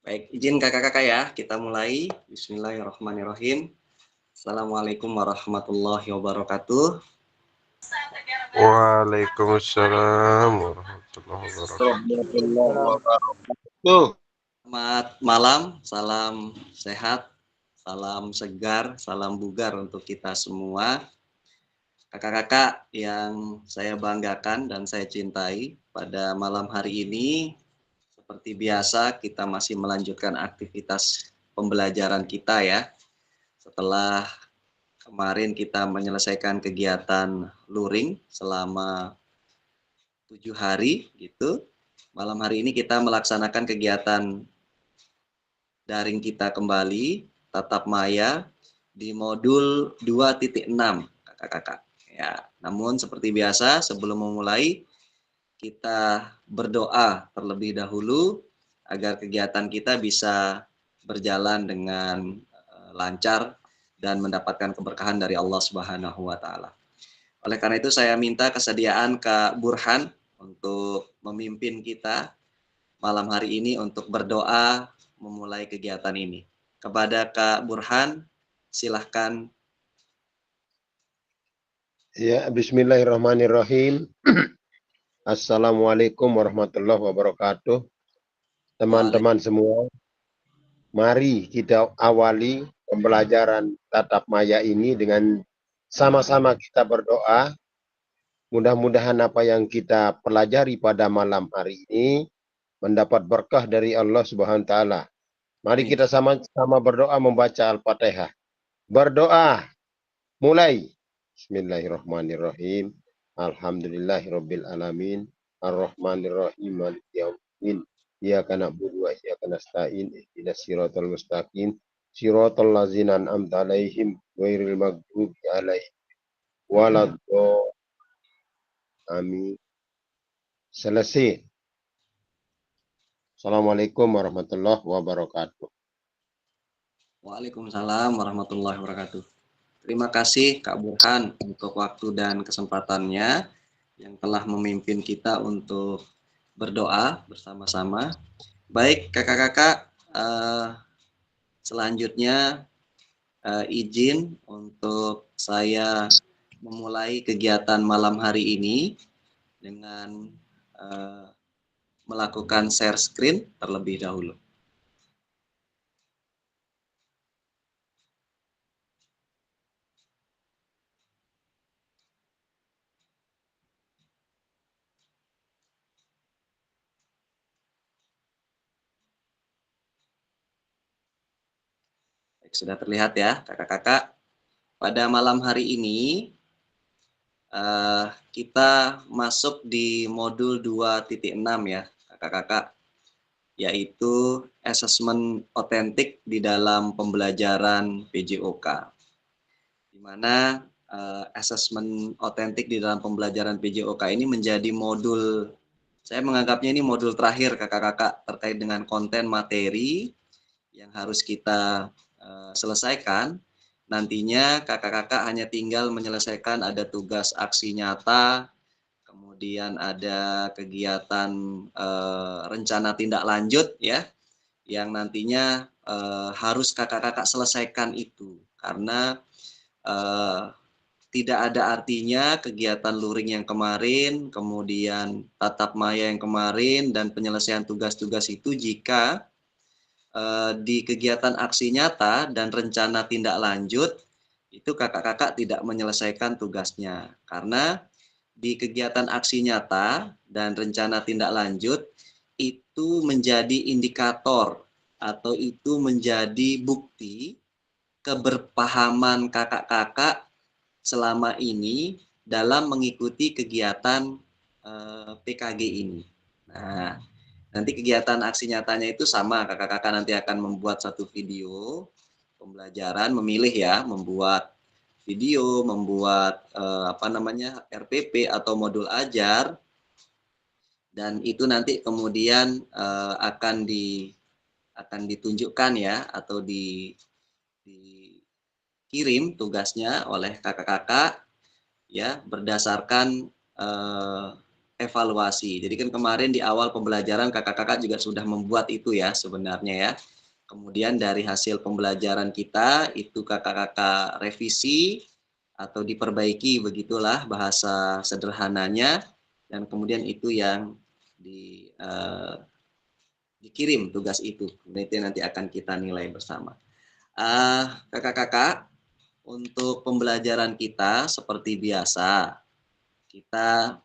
Baik, izin kakak-kakak ya, kita mulai. Bismillahirrahmanirrahim. Assalamualaikum warahmatullahi wabarakatuh. Waalaikumsalam warahmatullahi wabarakatuh. Warahmatullahi wabarakatuh. Selamat malam, salam sehat, salam segar, salam bugar untuk kita semua. Kakak-kakak yang saya banggakan dan saya cintai, pada malam hari ini, seperti biasa kita masih melanjutkan aktivitas pembelajaran kita ya. Setelah kemarin kita menyelesaikan kegiatan luring selama 7 hari gitu. Malam hari ini kita melaksanakan kegiatan daring kita kembali, tatap maya di modul 2.6 kakak-kakak. Ya, namun seperti biasa sebelum memulai kita berdoa terlebih dahulu agar kegiatan kita bisa berjalan dengan lancar dan mendapatkan keberkahan dari Allah Subhanahu wa taala. Oleh karena itu saya minta kesediaan Kak Burhan untuk memimpin kita malam hari ini untuk berdoa memulai kegiatan ini. Kepada Kak Burhan, silahkan. Ya, bismillahirrahmanirrahim. Assalamualaikum warahmatullahi wabarakatuh. Teman-teman semua, mari kita awali pembelajaran tatap maya ini dengan sama-sama kita berdoa. Mudah-mudahan apa yang kita pelajari pada malam hari ini mendapat berkah dari Allah Subhanahu wa taala. Mari kita sama-sama berdoa membaca Al-Fatihah. Berdoa. Mulai. Bismillahirrahmanirrahim. Alhamdulillahirabbil alamin. Arrahmanirrahim. Maliki yaumiddin. Iyyaka na'budu wa iyyaka nasta'in. Ihdinas siratal mustaqim. Siratal ladzina an'amta 'alaihim ghairil maghdubi 'alaihim waladdallin. Amin. Selesai. Assalamualaikum warahmatullahi wabarakatuh. Waalaikumsalam warahmatullahi wabarakatuh. Terima kasih Kak Burhan untuk waktu dan kesempatannya yang telah memimpin kita untuk berdoa bersama-sama. Baik kakak-kakak, selanjutnya izin untuk saya memulai kegiatan malam hari ini dengan melakukan share screen terlebih dahulu. Sudah terlihat ya kakak-kakak. Pada malam hari ini kita masuk di modul 2.6 ya kakak-kakak, yaitu asesmen otentik di dalam pembelajaran PJOK. Di mana asesmen otentik di dalam pembelajaran PJOK ini menjadi modul, saya menganggapnya ini modul terakhir kakak-kakak terkait dengan konten materi yang harus kita selesaikan. Nantinya kakak-kakak hanya tinggal menyelesaikan ada tugas aksi nyata, kemudian ada kegiatan rencana tindak lanjut ya, yang nantinya harus kakak-kakak selesaikan itu. Karena tidak ada artinya kegiatan luring yang kemarin, kemudian tatap maya yang kemarin, dan penyelesaian tugas-tugas itu jika di kegiatan aksi nyata dan rencana tindak lanjut itu kakak-kakak tidak menyelesaikan tugasnya. Karena di kegiatan aksi nyata dan rencana tindak lanjut itu menjadi indikator atau itu menjadi bukti keberpahaman kakak-kakak selama ini dalam mengikuti kegiatan PKG ini. Nah, nanti kegiatan aksi nyatanya itu sama, kakak-kakak nanti akan membuat satu video pembelajaran, memilih ya, membuat video, membuat RPP atau modul ajar, dan itu nanti kemudian akan ditunjukkan ya, atau dikirim tugasnya oleh kakak-kakak ya berdasarkan evaluasi. Jadi kan kemarin di awal pembelajaran kakak-kakak juga sudah membuat itu ya sebenarnya ya. Kemudian dari hasil pembelajaran kita itu kakak-kakak revisi atau diperbaiki, begitulah bahasa sederhananya, dan kemudian itu yang dikirim tugas itu. Kemudian itu nanti akan kita nilai bersama. Kakak-kakak, untuk pembelajaran kita seperti biasa, kita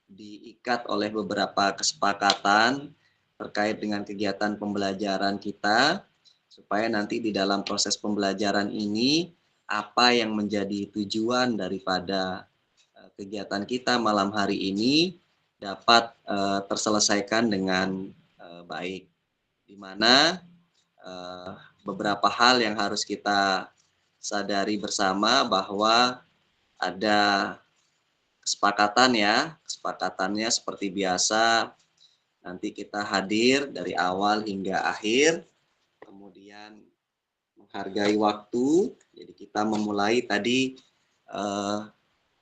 diikat oleh beberapa kesepakatan terkait dengan kegiatan pembelajaran kita, supaya nanti di dalam proses pembelajaran ini apa yang menjadi tujuan daripada kegiatan kita malam hari ini dapat terselesaikan dengan baik, di mana beberapa hal yang harus kita sadari bersama bahwa ada kesepakatan ya, kesepakatannya seperti biasa, nanti kita hadir dari awal hingga akhir, kemudian menghargai waktu, jadi kita memulai tadi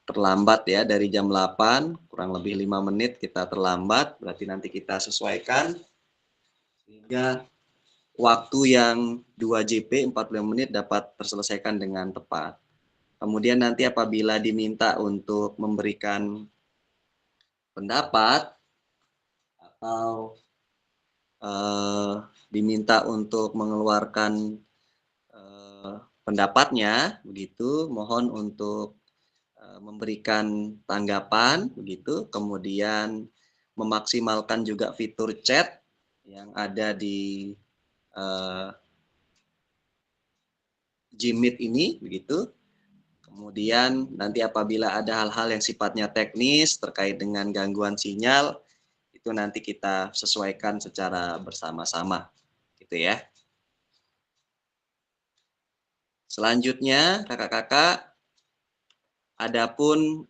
terlambat ya, dari jam 8, kurang lebih 5 menit kita terlambat, berarti nanti kita sesuaikan, sehingga waktu yang 2 JP 45 menit dapat terselesaikan dengan tepat. Kemudian nanti apabila diminta untuk memberikan pendapat atau diminta untuk mengeluarkan pendapatnya, begitu, mohon untuk memberikan tanggapan, begitu, kemudian memaksimalkan juga fitur chat yang ada di Gmeet ini, begitu. Kemudian nanti apabila ada hal-hal yang sifatnya teknis terkait dengan gangguan sinyal, itu nanti kita sesuaikan secara bersama-sama, gitu ya. Selanjutnya, kakak-kakak, adapun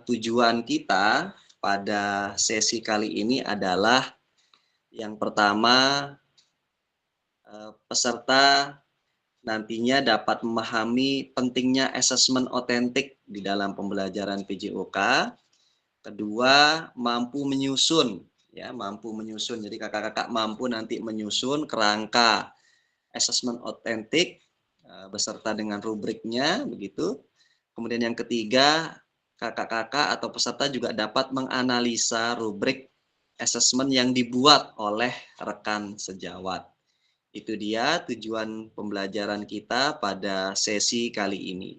tujuan kita pada sesi kali ini adalah yang pertama, peserta nantinya dapat memahami pentingnya asesmen otentik di dalam pembelajaran PJOK. Kedua, mampu menyusun, ya, mampu menyusun. Jadi kakak-kakak mampu nanti menyusun kerangka asesmen otentik beserta dengan rubriknya, begitu. Kemudian yang ketiga, kakak-kakak atau peserta juga dapat menganalisa rubrik asesmen yang dibuat oleh rekan sejawat. Itu dia tujuan pembelajaran kita pada sesi kali ini.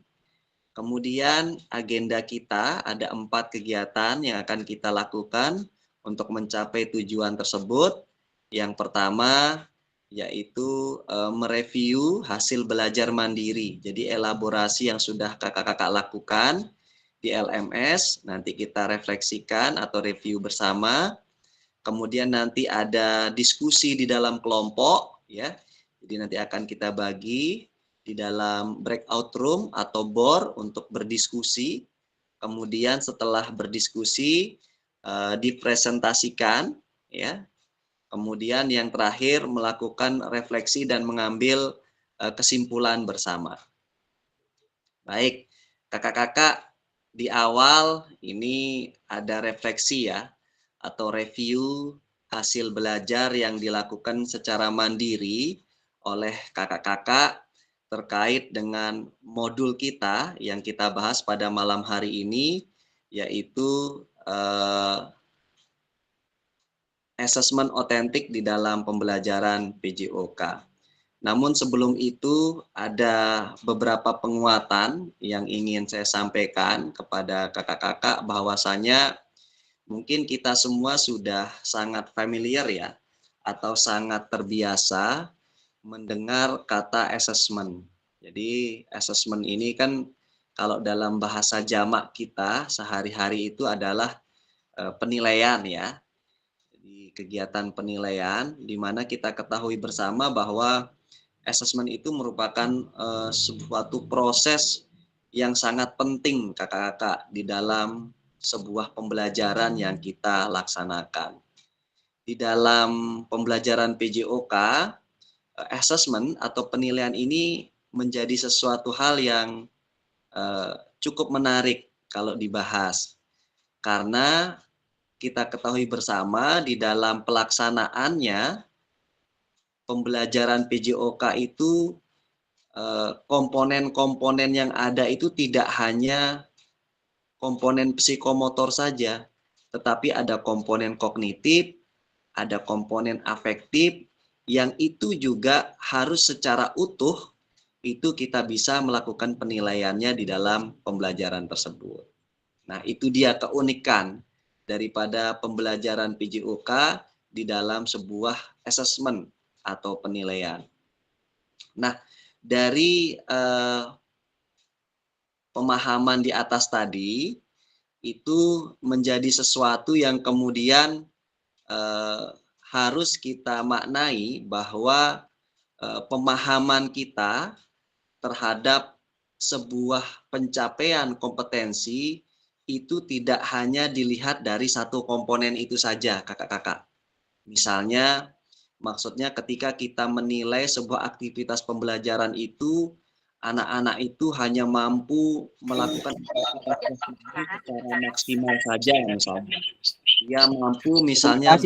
Kemudian agenda kita ada 4 kegiatan yang akan kita lakukan untuk mencapai tujuan tersebut. Yang pertama yaitu mereview hasil belajar mandiri. Jadi elaborasi yang sudah kakak-kakak lakukan di LMS, nanti kita refleksikan atau review bersama. Kemudian nanti ada diskusi di dalam kelompok, ya. Jadi nanti akan kita bagi di dalam breakout room atau board untuk berdiskusi. Kemudian setelah berdiskusi dipresentasikan, ya. Kemudian yang terakhir melakukan refleksi dan mengambil kesimpulan bersama. Baik, kakak-kakak, di awal ini ada refleksi ya, atau review hasil belajar yang dilakukan secara mandiri oleh kakak-kakak terkait dengan modul kita yang kita bahas pada malam hari ini, yaitu asesmen otentik di dalam pembelajaran PJOK. Namun sebelum itu ada beberapa penguatan yang ingin saya sampaikan kepada kakak-kakak, bahwasanya mungkin kita semua sudah sangat familiar ya, atau sangat terbiasa mendengar kata assessment. Jadi assessment ini kan kalau dalam bahasa jamak kita sehari-hari itu adalah penilaian ya. Jadi kegiatan penilaian di mana kita ketahui bersama bahwa assessment itu merupakan suatu proses yang sangat penting kakak-kakak di dalam sebuah pembelajaran yang kita laksanakan. Di dalam pembelajaran PJOK, assessment atau penilaian ini menjadi sesuatu hal yang cukup menarik kalau dibahas. Karena kita ketahui bersama di dalam pelaksanaannya pembelajaran PJOK itu komponen-komponen yang ada itu tidak hanya komponen psikomotor saja, tetapi ada komponen kognitif, ada komponen afektif, yang itu juga harus secara utuh itu kita bisa melakukan penilaiannya di dalam pembelajaran tersebut. Nah, itu dia keunikan daripada pembelajaran PJOK di dalam sebuah assessment atau penilaian. Nah, dari pemahaman di atas tadi, itu menjadi sesuatu yang kemudian harus kita maknai bahwa pemahaman kita terhadap sebuah pencapaian kompetensi itu tidak hanya dilihat dari satu komponen itu saja, kakak-kakak. Misalnya, maksudnya ketika kita menilai sebuah aktivitas pembelajaran itu, anak-anak itu hanya mampu melakukan aktivitas secara maksimal saja, misalnya. Dia mampu misalnya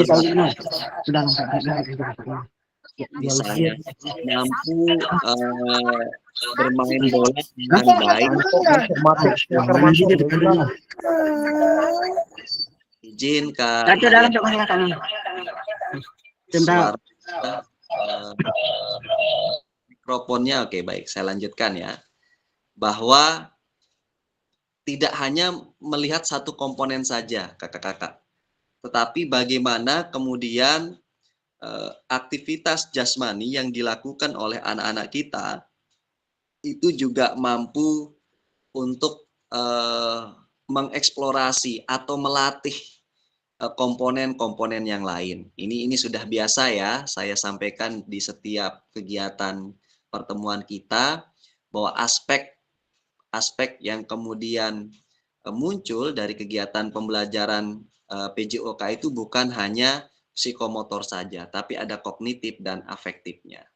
misalnya mampu bermain bola dengan baik. Izin Kak. Suara mikrofonnya oke, baik, saya lanjutkan ya. Bahwa tidak hanya melihat satu komponen saja, kakak-kakak, tetapi bagaimana kemudian aktivitas jasmani yang dilakukan oleh anak-anak kita itu juga mampu untuk mengeksplorasi atau melatih komponen-komponen yang lain. Ini sudah biasa ya, saya sampaikan di setiap kegiatan pertemuan kita, bahwa aspek yang kemudian muncul dari kegiatan pembelajaran PJOK itu bukan hanya psikomotor saja, tapi ada kognitif dan afektifnya.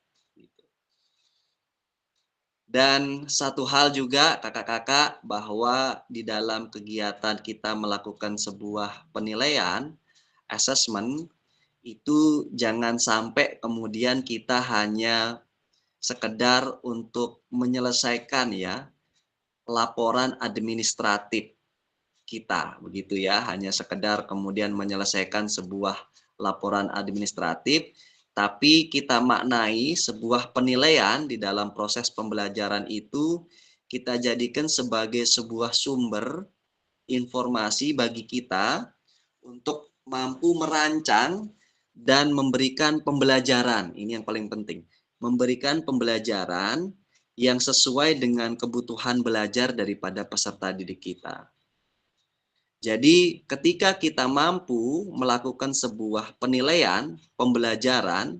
Dan satu hal juga kakak-kakak, bahwa di dalam kegiatan kita melakukan sebuah penilaian, assessment, itu jangan sampai kemudian kita hanya sekedar untuk menyelesaikan ya laporan administratif kita, begitu ya, hanya sekedar kemudian menyelesaikan sebuah laporan administratif, tapi kita maknai sebuah penilaian di dalam proses pembelajaran itu kita jadikan sebagai sebuah sumber informasi bagi kita untuk mampu merancang dan memberikan pembelajaran. Ini yang paling penting, memberikan pembelajaran yang sesuai dengan kebutuhan belajar daripada peserta didik kita. Jadi ketika kita mampu melakukan sebuah penilaian pembelajaran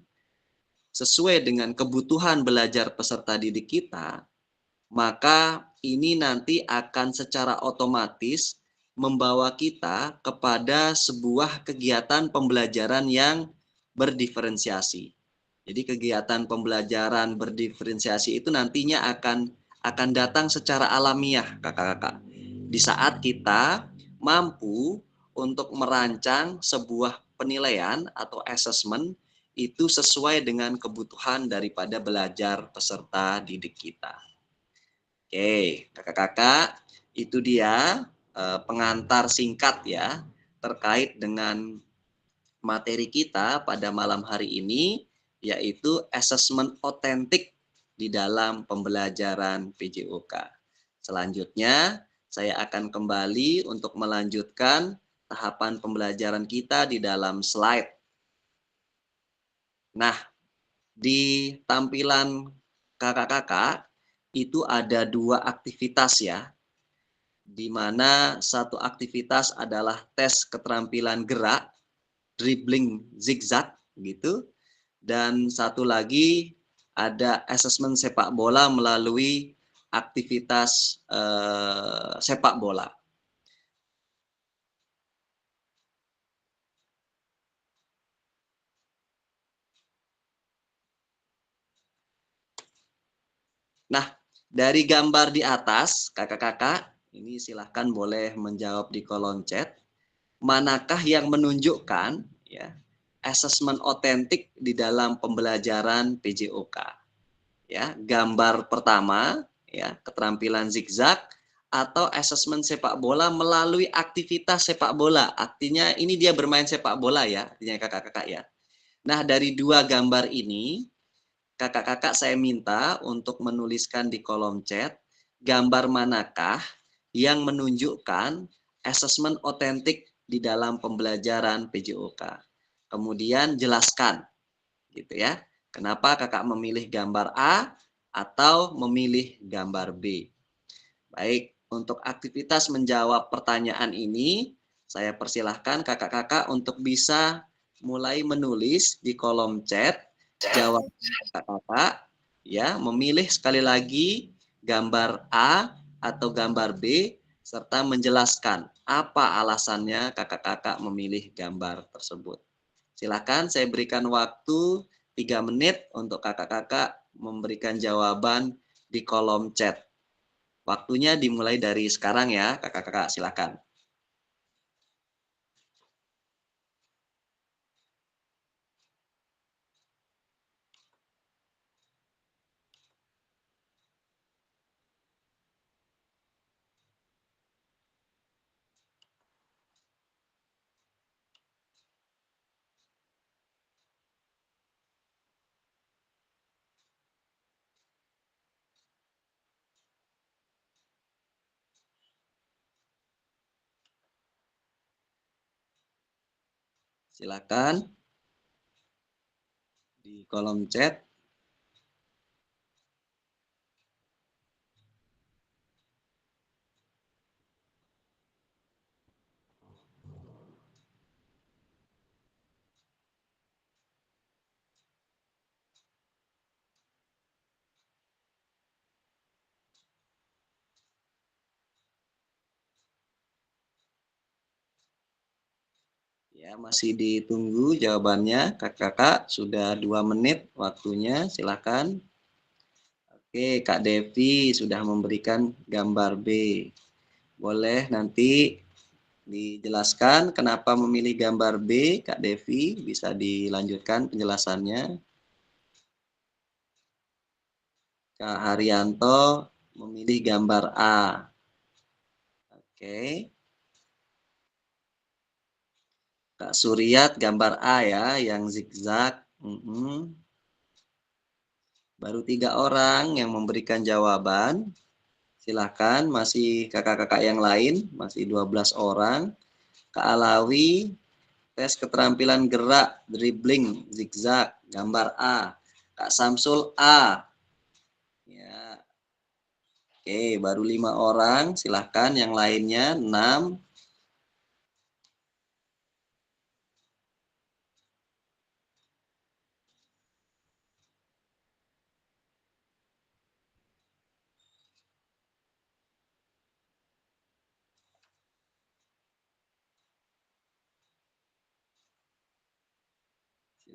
sesuai dengan kebutuhan belajar peserta didik kita, maka ini nanti akan secara otomatis membawa kita kepada sebuah kegiatan pembelajaran yang berdiferensiasi. Jadi kegiatan pembelajaran berdiferensiasi itu nantinya akan datang secara alamiah, kakak-kakak. Di saat kita mampu untuk merancang sebuah penilaian atau assessment itu sesuai dengan kebutuhan daripada belajar peserta didik kita. Oke, kakak-kakak, itu dia pengantar singkat ya terkait dengan materi kita pada malam hari ini, yaitu assessment otentik di dalam pembelajaran PJOK. Selanjutnya, saya akan kembali untuk melanjutkan tahapan pembelajaran kita di dalam slide. Nah, di tampilan kakak-kakak itu ada 2 aktivitas ya, di mana satu aktivitas adalah tes keterampilan gerak, dribbling zigzag gitu, dan satu lagi ada asesmen sepak bola melalui aktivitas sepak bola. Nah, dari gambar di atas, kakak-kakak, ini silahkan boleh menjawab di kolom chat. manakah yang menunjukkan ya asesmen otentik di dalam pembelajaran PJOK. Ya, gambar pertama ya, keterampilan zigzag atau asesmen sepak bola melalui aktivitas sepak bola. Artinya ini dia bermain sepak bola ya, artinya kakak-kakak ya. Nah, dari dua gambar ini, kakak-kakak saya minta untuk menuliskan di kolom chat gambar manakah yang menunjukkan asesmen otentik di dalam pembelajaran PJOK. Kemudian jelaskan gitu ya. Kenapa kakak memilih gambar A atau memilih gambar B? Baik, untuk aktivitas menjawab pertanyaan ini, saya persilahkan kakak-kakak untuk bisa mulai menulis di kolom chat jawaban kakak-kakak, ya, memilih sekali lagi gambar A atau gambar B, serta menjelaskan apa alasannya kakak-kakak memilih gambar tersebut. Silakan saya berikan waktu 3 menit untuk kakak-kakak memberikan jawaban di kolom chat. Waktunya dimulai dari sekarang ya, kakak-kakak silakan. Silakan di kolom chat. Ya, masih ditunggu jawabannya. Kakak-kakak sudah 2 menit waktunya, silakan. Oke, Kak Devi sudah memberikan gambar B. Boleh nanti dijelaskan kenapa memilih gambar B, Kak Devi, bisa dilanjutkan penjelasannya. Kak Haryanto memilih gambar A. Oke. Kak Suryat gambar A ya, yang zigzag. Baru 3 orang yang memberikan jawaban. Silahkan, masih kakak-kakak yang lain, masih 12 orang. Kak Alawi, tes keterampilan gerak, dribbling, zigzag, gambar A. Kak Samsul A. Ya. Oke, baru 5 orang. Silahkan yang lainnya, 6.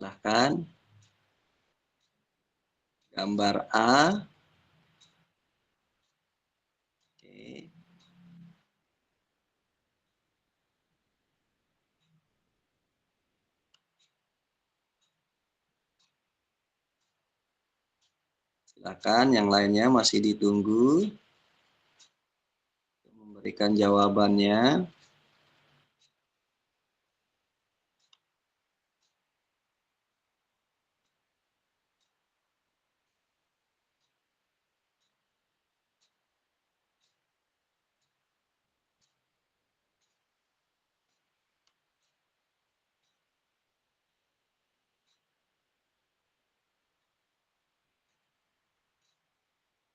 Silahkan. Gambar A. Oke. Silakan, yang lainnya masih ditunggu memberikan jawabannya.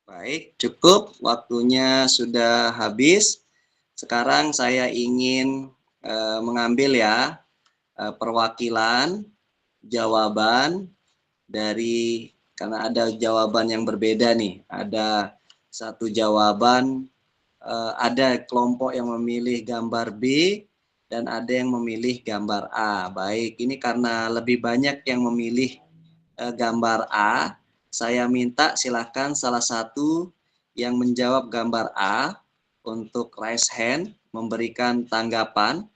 Baik, cukup. Waktunya sudah habis. Sekarang saya ingin mengambil ya perwakilan jawaban dari, karena ada jawaban yang berbeda nih. Ada satu jawaban, ada kelompok yang memilih gambar B dan ada yang memilih gambar A. Baik, ini karena lebih banyak yang memilih gambar A, saya minta silakan salah satu yang menjawab gambar A untuk raise hand, memberikan tanggapan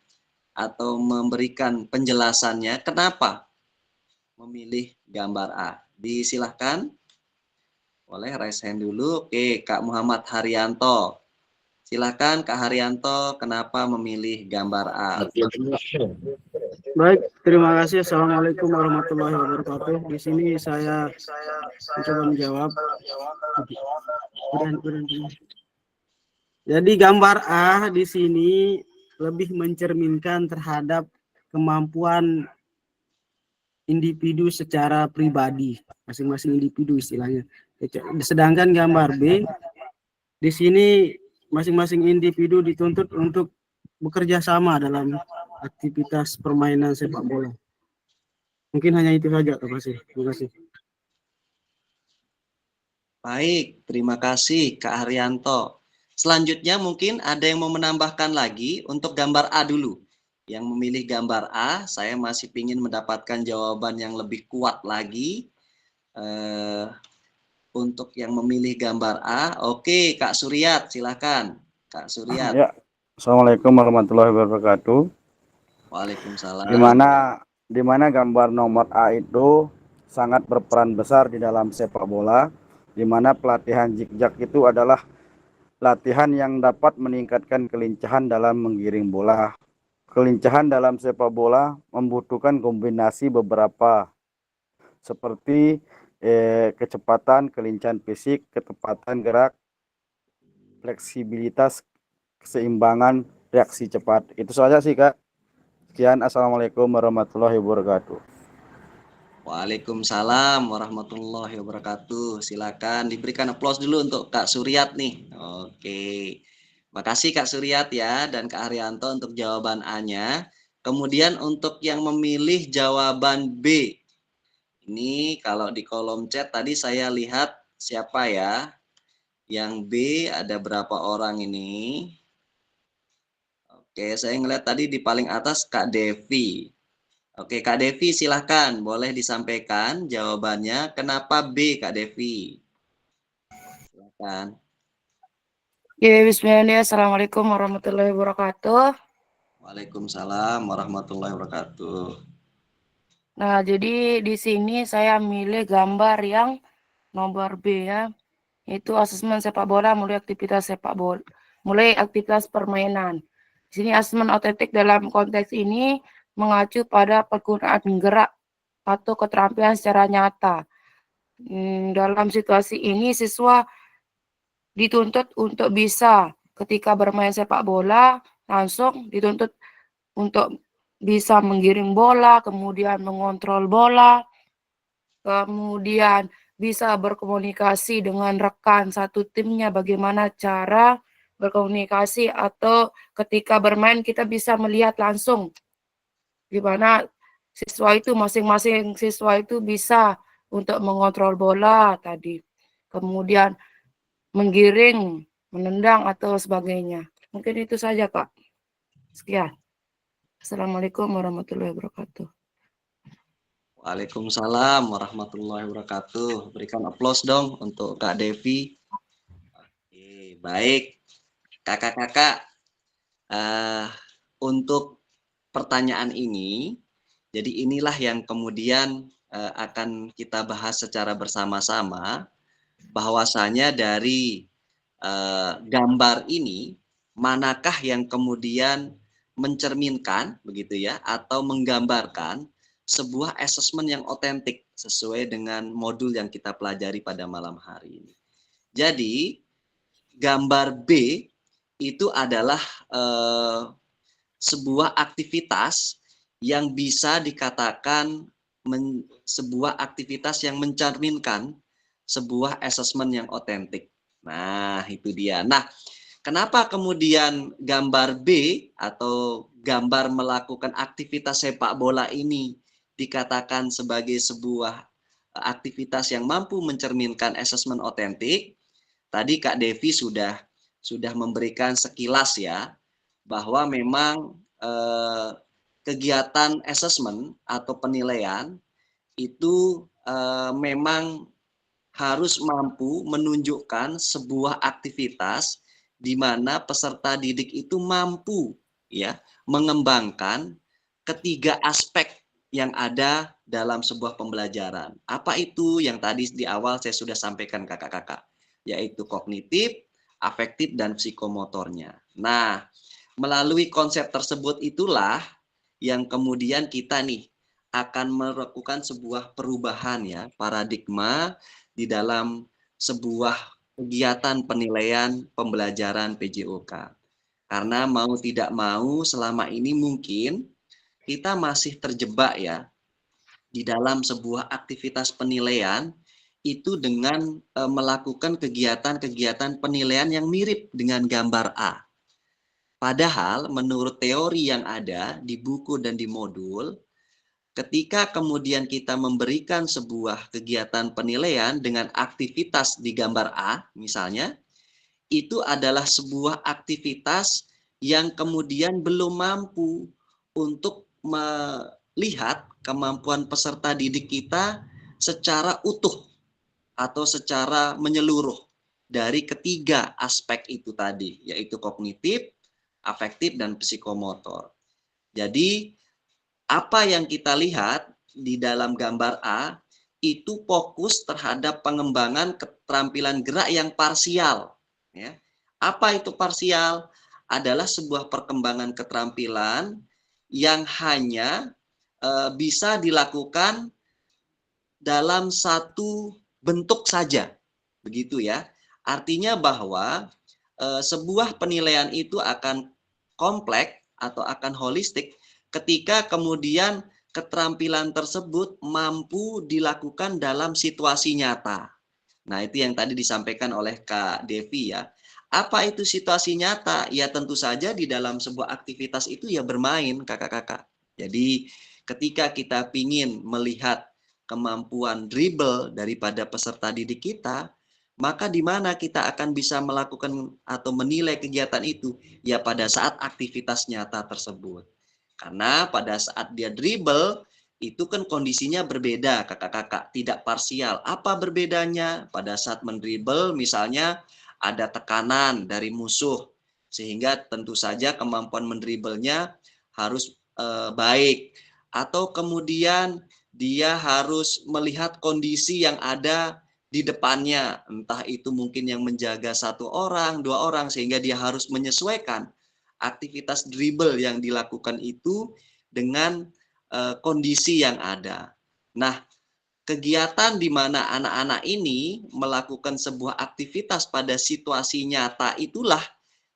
atau memberikan penjelasannya kenapa memilih gambar A. Disilahkan. Boleh raise hand dulu. Oke, Kak Muhammad Haryanto. Silakan Kak Haryanto, kenapa memilih gambar A? Baik, terima kasih. Assalamualaikum warahmatullahi wabarakatuh. Di sini saya mencoba menjawab. Jadi gambar A di sini lebih mencerminkan terhadap kemampuan individu secara pribadi, masing-masing individu istilahnya. Sedangkan gambar B di sini masing-masing individu dituntut untuk bekerja sama dalam aktivitas permainan sepak bola. Mungkin hanya itu saja, terima kasih. Baik, terima kasih Kak Haryanto. Selanjutnya mungkin ada yang mau menambahkan lagi untuk gambar A dulu. Yang memilih gambar A, saya masih ingin mendapatkan jawaban yang lebih kuat lagi. Untuk yang memilih gambar A, oke Kak Suryat, silakan. Kak Suryat. Ya, Assalamualaikum warahmatullahi wabarakatuh. Waalaikumsalam. Di mana gambar nomor A itu sangat berperan besar di dalam sepak bola, di mana pelatihan zigzag itu adalah latihan yang dapat meningkatkan kelincahan dalam menggiring bola. Kelincahan dalam sepak bola membutuhkan kombinasi beberapa seperti kecepatan, kelincahan fisik, ketepatan gerak, fleksibilitas, keseimbangan, reaksi cepat. Itu saja sih Kak. Sekian, Assalamualaikum warahmatullahi wabarakatuh. Waalaikumsalam warahmatullahi wabarakatuh. Silakan diberikan aplaus dulu untuk Kak Suryat nih. Oke. Makasih Kak Suryat ya dan Kak Haryanto untuk jawaban A-nya. Kemudian untuk yang memilih jawaban B. Ini kalau di kolom chat tadi saya lihat siapa ya? Yang B ada berapa orang ini? Oke, saya ngeliat tadi di paling atas Kak Devi. Oke, Kak Devi silahkan. Boleh disampaikan jawabannya. Kenapa B, Kak Devi? Silahkan. Ya, bismillah. Assalamualaikum warahmatullahi wabarakatuh. Waalaikumsalam warahmatullahi wabarakatuh. Nah, jadi di sini saya milih gambar yang nomor B ya. Itu asesmen sepak bola mulai aktivitas sepak bola, mulai aktivitas permainan. Di sini asesmen otentik dalam konteks ini mengacu pada penggunaan gerak atau keterampilan secara nyata. Dalam situasi ini siswa dituntut untuk bisa ketika bermain sepak bola langsung dituntut untuk bisa menggiring bola, kemudian mengontrol bola, kemudian bisa berkomunikasi dengan rekan satu timnya, bagaimana cara berkomunikasi, atau ketika bermain kita bisa melihat langsung gimana siswa itu, masing-masing siswa itu bisa untuk mengontrol bola tadi, kemudian menggiring, menendang, atau sebagainya. Mungkin itu saja, Pak. Sekian. Assalamualaikum warahmatullahi wabarakatuh. Waalaikumsalam warahmatullahi wabarakatuh. Berikan aplaus dong untuk Kak Devi. Oke, baik. Kakak-kakak, untuk pertanyaan ini, jadi inilah yang kemudian akan kita bahas secara bersama-sama. Bahwasanya dari gambar ini manakah yang kemudian mencerminkan begitu ya atau menggambarkan sebuah asesmen yang otentik sesuai dengan modul yang kita pelajari pada malam hari ini. Jadi gambar B itu adalah sebuah aktivitas yang bisa dikatakan sebuah aktivitas yang mencerminkan sebuah asesmen yang otentik. Nah, itu dia. Nah, kenapa kemudian gambar B atau gambar melakukan aktivitas sepak bola ini dikatakan sebagai sebuah aktivitas yang mampu mencerminkan asesmen otentik? Tadi Kak Devi sudah memberikan sekilas ya, bahwa memang kegiatan asesmen atau penilaian itu memang harus mampu menunjukkan sebuah aktivitas di mana peserta didik itu mampu ya mengembangkan ketiga aspek yang ada dalam sebuah pembelajaran. Apa itu yang tadi di awal saya sudah sampaikan kakak-kakak, yaitu kognitif, afektif, dan psikomotornya. Nah, melalui konsep tersebut itulah yang kemudian kita nih akan melakukan sebuah perubahan ya, paradigma di dalam sebuah kegiatan penilaian pembelajaran PJOK. Karena mau tidak mau selama ini mungkin kita masih terjebak ya di dalam sebuah aktivitas penilaian itu dengan melakukan kegiatan-kegiatan penilaian yang mirip dengan gambar A. Padahal menurut teori yang ada di buku dan di modul, ketika kemudian kita memberikan sebuah kegiatan penilaian dengan aktivitas di gambar A misalnya, itu adalah sebuah aktivitas yang kemudian belum mampu untuk melihat kemampuan peserta didik kita secara utuh atau secara menyeluruh dari ketiga aspek itu tadi, yaitu kognitif, afektif, dan psikomotor. Jadi, apa yang kita lihat di dalam gambar A itu fokus terhadap pengembangan keterampilan gerak yang parsial. Ya. Apa itu parsial? Adalah sebuah perkembangan keterampilan yang hanya bisa dilakukan dalam satu bentuk saja, begitu ya. Artinya bahwa sebuah penilaian itu akan kompleks atau akan holistik ketika kemudian keterampilan tersebut mampu dilakukan dalam situasi nyata. Nah, itu yang tadi disampaikan oleh Kak Devi ya. Apa itu situasi nyata? Ya tentu saja di dalam sebuah aktivitas itu ya bermain kakak-kakak. Jadi ketika kita ingin melihat kemampuan dribble daripada peserta didik kita, maka di mana kita akan bisa melakukan atau menilai kegiatan itu? Ya pada saat aktivitas nyata tersebut. Karena pada saat dia dribble, itu kan kondisinya berbeda kakak-kakak, tidak parsial. Apa berbedanya? Pada saat mendribble misalnya ada tekanan dari musuh, sehingga tentu saja kemampuan mendribblenya harus baik. Atau kemudian dia harus melihat kondisi yang ada di depannya, entah itu mungkin yang menjaga 1 orang, 2 orang, sehingga dia harus menyesuaikan aktivitas dribble yang dilakukan itu dengan kondisi yang ada. Nah, kegiatan di mana anak-anak ini melakukan sebuah aktivitas pada situasi nyata itulah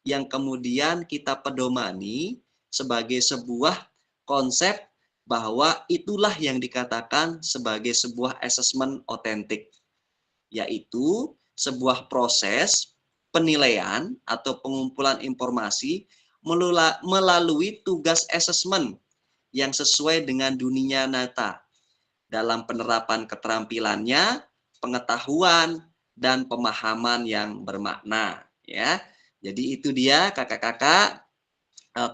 yang kemudian kita pedomani sebagai sebuah konsep bahwa itulah yang dikatakan sebagai sebuah asesmen otentik, yaitu sebuah proses penilaian atau pengumpulan informasi melalui tugas asesmen yang sesuai dengan dunia nyata dalam penerapan keterampilannya, pengetahuan, dan pemahaman yang bermakna. Ya, jadi itu dia kakak-kakak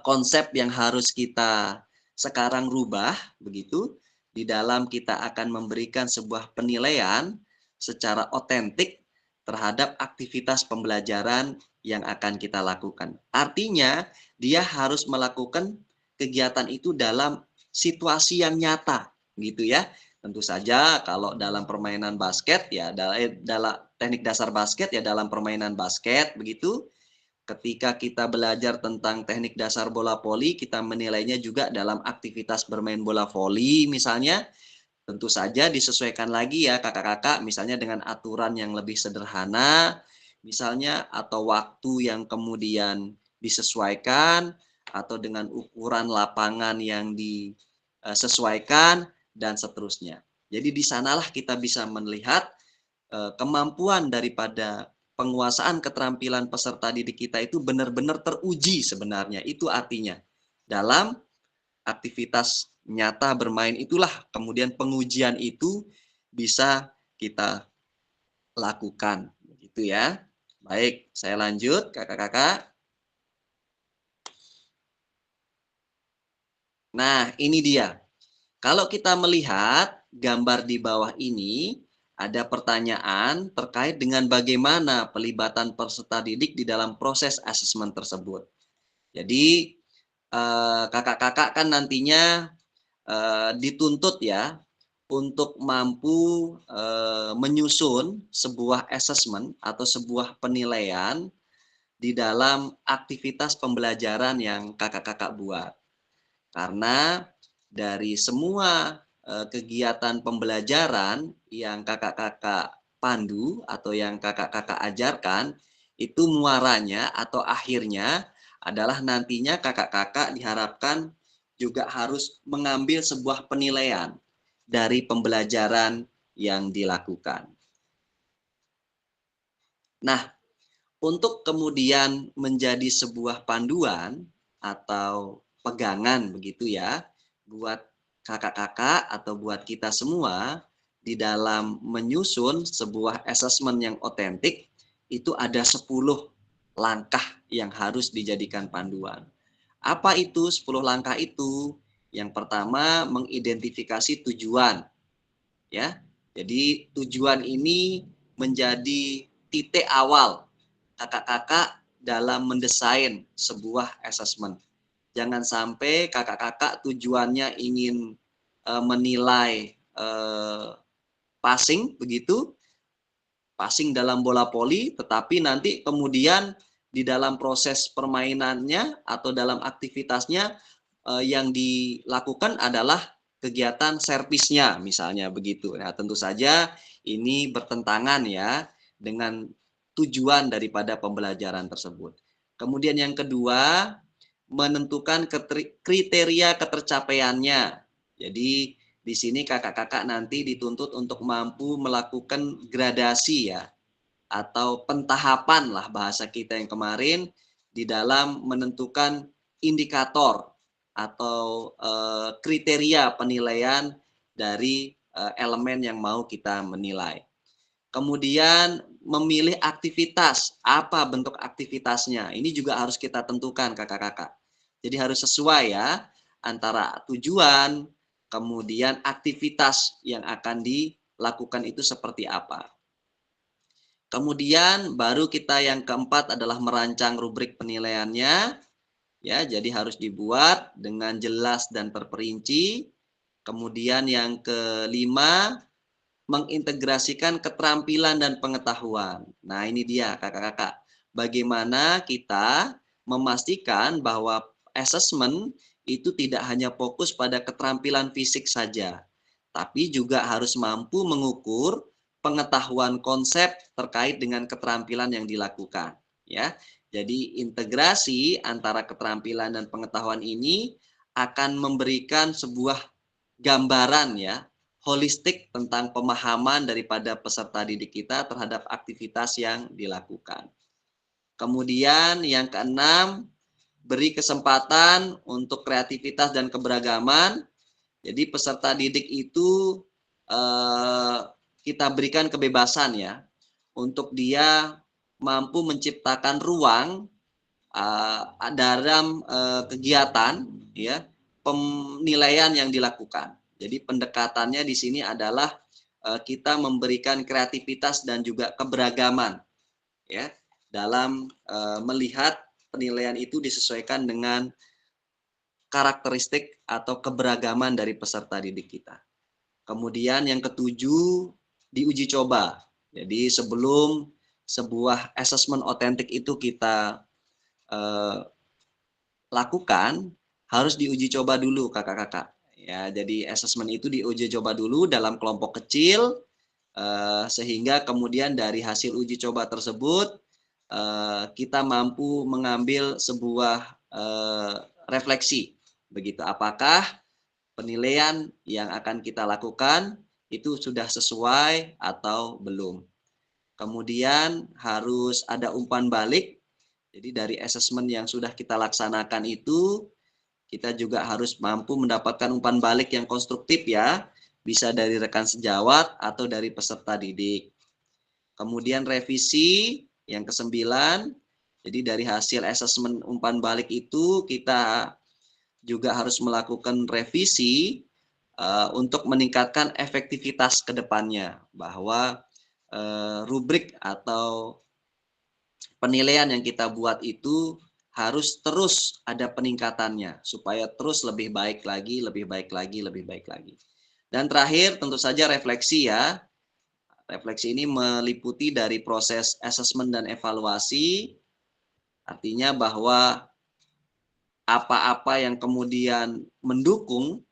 konsep yang harus kita sekarang rubah begitu di dalam kita akan memberikan sebuah penilaian secara otentik terhadap aktivitas pembelajaran yang akan kita lakukan. Artinya dia harus melakukan kegiatan itu dalam situasi yang nyata, gitu ya. Tentu saja kalau dalam permainan basket ya dalam teknik dasar basket ya dalam permainan basket begitu. Ketika kita belajar tentang teknik dasar bola voli, kita menilainya juga dalam aktivitas bermain bola voli misalnya. Tentu saja disesuaikan lagi ya kakak-kakak, misalnya dengan aturan yang lebih sederhana, misalnya atau waktu yang kemudian disesuaikan, atau dengan ukuran lapangan yang disesuaikan, dan seterusnya. Jadi di sanalah kita bisa melihat kemampuan daripada penguasaan keterampilan peserta didik kita itu benar-benar teruji sebenarnya. Itu artinya dalam aktivitas nyata bermain itulah kemudian pengujian itu bisa kita lakukan. Begitu ya. Baik, saya lanjut kakak-kakak. Nah, ini dia. Kalau kita melihat gambar di bawah ini, ada pertanyaan terkait dengan bagaimana pelibatan peserta didik di dalam proses asesmen tersebut. Jadi, kakak-kakak kan nantinya dituntut ya untuk mampu menyusun sebuah assessment atau sebuah penilaian di dalam aktivitas pembelajaran yang kakak-kakak buat. Karena dari semua kegiatan pembelajaran yang kakak-kakak pandu atau yang kakak-kakak ajarkan, itu muaranya atau akhirnya adalah nantinya kakak-kakak diharapkan juga harus mengambil sebuah penilaian dari pembelajaran yang dilakukan. Nah, untuk kemudian menjadi sebuah panduan atau pegangan begitu ya, buat kakak-kakak atau buat kita semua di dalam menyusun sebuah asesmen yang otentik, itu ada 10 langkah yang harus dijadikan panduan. Apa itu 10 langkah itu? Yang pertama, mengidentifikasi tujuan. Ya. Jadi tujuan ini menjadi titik awal kakak-kakak dalam mendesain sebuah asesmen. Jangan sampai kakak-kakak tujuannya ingin menilai passing begitu, passing dalam bola voli, tetapi nanti kemudian di dalam proses permainannya atau dalam aktivitasnya yang dilakukan adalah kegiatan servisnya misalnya begitu. Nah, tentu saja ini bertentangan ya dengan tujuan daripada pembelajaran tersebut. Kemudian yang kedua, menentukan kriteria ketercapaiannya. Jadi di sini kakak-kakak nanti dituntut untuk mampu melakukan gradasi ya, atau pentahapan lah bahasa kita yang kemarin di dalam menentukan indikator atau kriteria penilaian dari elemen yang mau kita menilai. Kemudian memilih aktivitas, apa bentuk aktivitasnya. Ini juga harus kita tentukan kakak-kakak. Jadi harus sesuai ya antara tujuan, kemudian aktivitas yang akan dilakukan itu seperti apa. Kemudian baru kita yang keempat adalah merancang rubrik penilaiannya. Ya, jadi harus dibuat dengan jelas dan terperinci. Kemudian yang kelima, mengintegrasikan keterampilan dan pengetahuan. Nah, ini dia kakak-kakak. Bagaimana kita memastikan bahwa asesmen itu tidak hanya fokus pada keterampilan fisik saja, tapi juga harus mampu mengukur pengetahuan konsep terkait dengan keterampilan yang dilakukan. Ya, jadi integrasi antara keterampilan dan pengetahuan ini akan memberikan sebuah gambaran ya holistik tentang pemahaman daripada peserta didik kita terhadap aktivitas yang dilakukan. Kemudian yang keenam, beri kesempatan untuk kreativitas dan keberagaman. Jadi peserta didik itu kita berikan kebebasan ya untuk dia mampu menciptakan ruang dalam kegiatan ya penilaian yang dilakukan. Jadi pendekatannya di sini adalah kita memberikan kreativitas dan juga keberagaman ya dalam melihat penilaian itu disesuaikan dengan karakteristik atau keberagaman dari peserta didik kita. Kemudian yang ketujuh, diuji coba. Jadi sebelum sebuah asesmen otentik itu kita lakukan, harus diuji coba dulu kakak-kakak. Ya, jadi asesmen itu diuji coba dulu dalam kelompok kecil, sehingga kemudian dari hasil uji coba tersebut kita mampu mengambil sebuah refleksi. Begitu, apakah penilaian yang akan kita lakukan itu sudah sesuai atau belum. Kemudian harus ada umpan balik. Jadi dari asesmen yang sudah kita laksanakan itu, kita juga harus mampu mendapatkan umpan balik yang konstruktif ya, bisa dari rekan sejawat atau dari peserta didik. Kemudian revisi yang kesembilan, jadi dari hasil asesmen umpan balik itu kita juga harus melakukan revisi untuk meningkatkan efektivitas ke depannya, bahwa rubrik atau penilaian yang kita buat itu harus terus ada peningkatannya supaya terus lebih baik lagi, lebih baik lagi, lebih baik lagi. Dan terakhir tentu saja refleksi ya. Refleksi ini meliputi dari proses asesmen dan evaluasi, artinya bahwa apa-apa yang kemudian mendukung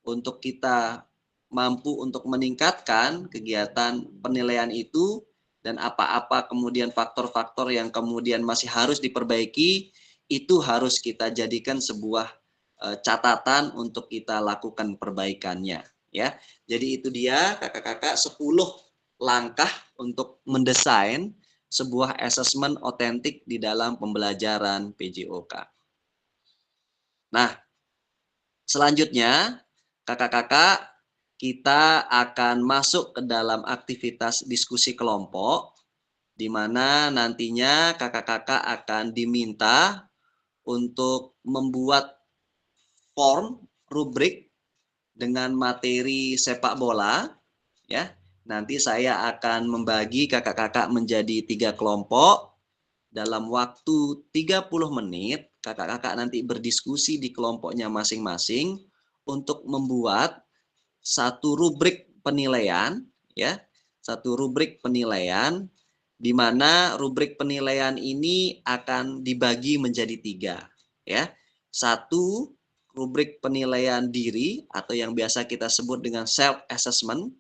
untuk kita mampu untuk meningkatkan kegiatan penilaian itu, dan apa-apa kemudian faktor-faktor yang kemudian masih harus diperbaiki, itu harus kita jadikan sebuah catatan untuk kita lakukan perbaikannya. Ya, jadi itu dia kakak-kakak 10 langkah untuk mendesain sebuah asesmen otentik di dalam pembelajaran PJOK. Nah, selanjutnya kakak-kakak kita akan masuk ke dalam aktivitas diskusi kelompok, di mana nantinya kakak-kakak akan diminta untuk membuat form rubrik dengan materi sepak bola. Ya, nanti saya akan membagi kakak-kakak menjadi 3 kelompok. Dalam waktu 30 menit, kakak-kakak nanti berdiskusi di kelompoknya masing-masing untuk membuat satu rubrik penilaian, ya, satu rubrik penilaian, di mana rubrik penilaian ini akan dibagi menjadi 3, ya. Satu, rubrik penilaian diri atau yang biasa kita sebut dengan self assessment.